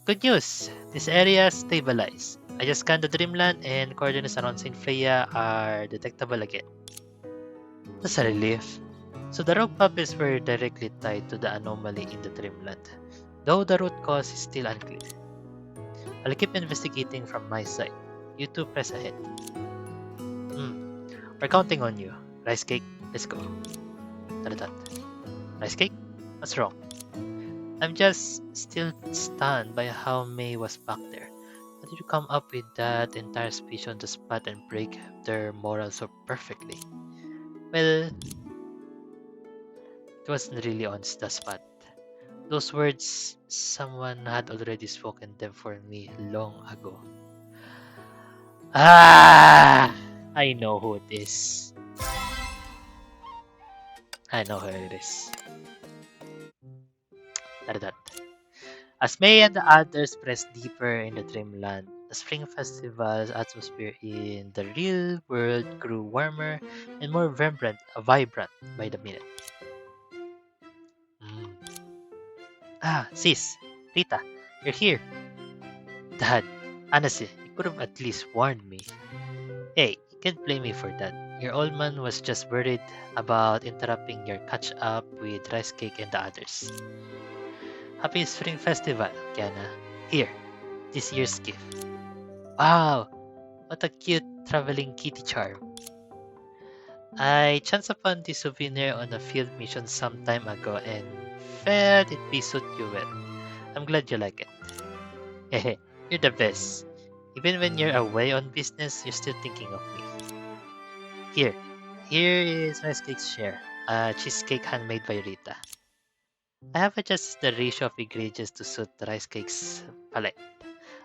Good news! This area is stabilized. I just scanned the dreamland and coordinates around St. Freya are detectable again. That's a relief. So the rogue puppies were directly tied to the anomaly in the dreamland, though the root cause is still unclear. I'll keep investigating from my side. You two press ahead. We're counting on you. Rice cake, let's go. Taratat. Rice cake? What's wrong? I'm just still stunned by how May was back there. How did you come up with that entire speech on the spot and break their morale so perfectly? Well, it wasn't really on the spot. Those words, someone had already spoken them for me long ago. Ah! I know who it is. I know who it is. Taratat. As May and the others pressed deeper in the dreamland, the spring festival's atmosphere in the real world grew warmer and more vibrant by the minute. Mm. Ah, sis, Rita, you're here. Dad, honestly, you could have at least warned me. Hey, you can't blame me for that. Your old man was just worried about interrupting your catch up with rice cake and the others. Happy Spring Festival, Kiana. Here, this year's gift. Wow, what a cute traveling kitty charm. I chanced upon this souvenir on a field mission some time ago and felt it be suit you well. I'm glad you like it. Hehe, you're the best. Even when you're away on business, you're still thinking of me. Here, here is Rice Cake's share. A cheesecake handmade by Rita. I have adjusted the ratio of ingredients to suit the Rice Cake's palate.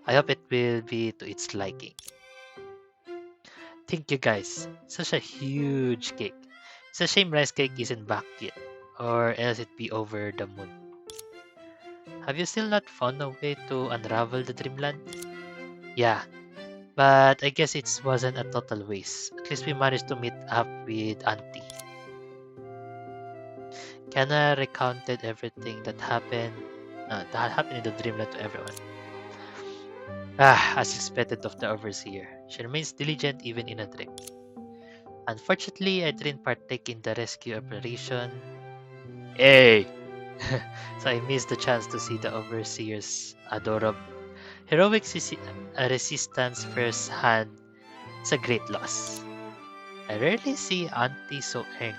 I hope it will be to its liking. Thank you guys. Such a huge cake. It's a shame Rice Cake isn't back yet, or else it'd be over the moon. Have you still not found a way to unravel the dreamland? Yeah, but I guess it wasn't a total waste. At least we managed to meet up with Auntie. Kana recounted everything that happened in the dreamland to everyone. As expected of the overseer, she remains diligent even in a dream. Unfortunately, I didn't partake in the rescue operation. Hey! So I missed the chance to see the overseer's adorable heroic resistance firsthand. It's a great loss. I rarely see Auntie so angry.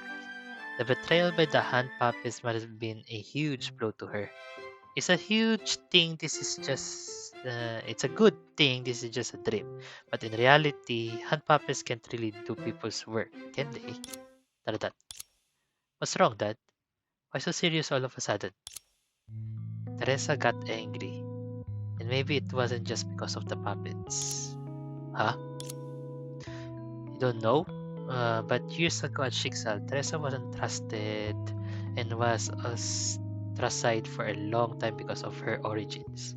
The betrayal by the hand puppies must have been a huge blow to her. It's a huge thing. This is just. It's a good thing. This is just a dream. But in reality, hand puppets can't really do people's work, can they? Taratat. What's wrong, Dad? Why so serious all of a sudden? Teresa got angry. And maybe it wasn't just because of the puppets. Huh? You don't know? But years ago at Shiksal, Teresa wasn't trusted and was ostracized for a long time because of her origins.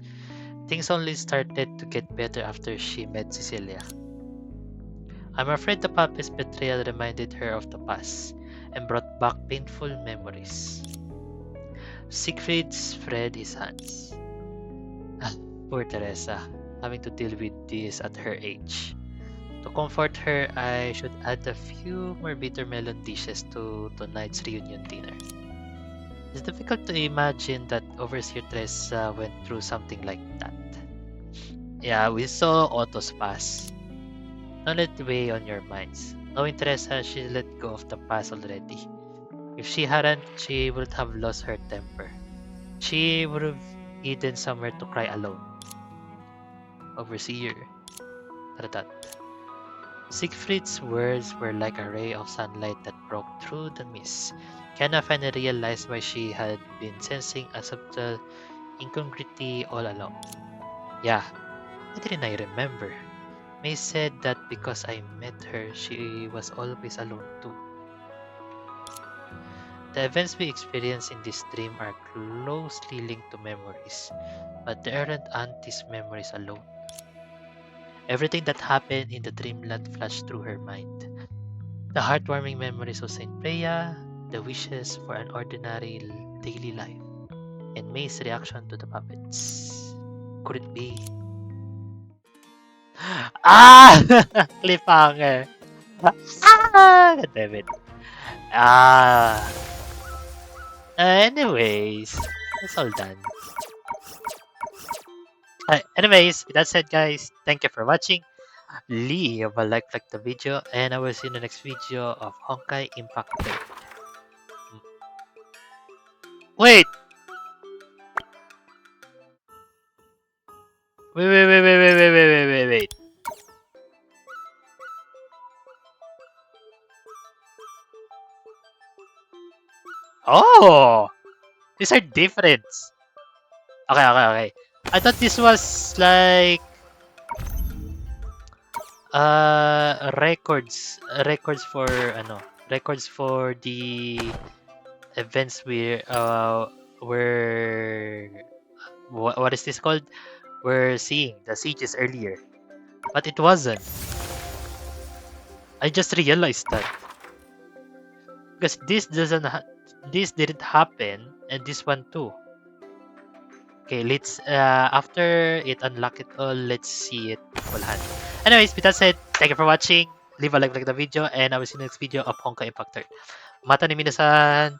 Things only started to get better after she met Cecilia. I'm afraid the puppet's betrayal reminded her of the past and brought back painful memories. Siegfried spread his hands. Ah, poor Teresa, having to deal with this at her age. To comfort her, I should add a few more bitter melon dishes to tonight's reunion dinner. It's difficult to imagine that Overseer Teresa went through something like that. Yeah, we saw Otto's past. Don't let it weigh on your minds. Knowing Teresa, she let go of the past already. If she hadn't, she would have lost her temper. She would have hidden somewhere to cry alone. Overseer. Taratat. Siegfried's words were like a ray of sunlight that broke through the mist. Kenna finally realized why she had been sensing a subtle incongruity all along. Yeah, why didn't I remember? May said that because I met her, she was always alone too. The events we experience in this dream are closely linked to memories, but they aren't Auntie's memories alone. Everything that happened in the dreamland flashed through her mind. The heartwarming memories of Saint Freya, the wishes for an ordinary daily life, and May's reaction to the puppets. Could it be? Ah! Cliffhanger! Ah! God damn it. Ah! Anyways, that's all done. Anyways, with that said, guys, thank you for watching. Leave a like the video, and I will see you in the next video of Honkai Impact 3. Wait! Wait. Oh! These are different. Okay. I thought this was like records for records for the events we're what is this called? We're seeing the sieges earlier, but it wasn't. I just realized that because this didn't happen, and this one too. Okay, let's after it unlock it all, let's see it full hand. Anyways, with that said, thank you for watching. Leave a like the video, and I will see you in the next video of Honkai Impact 3. Mata ni minasan.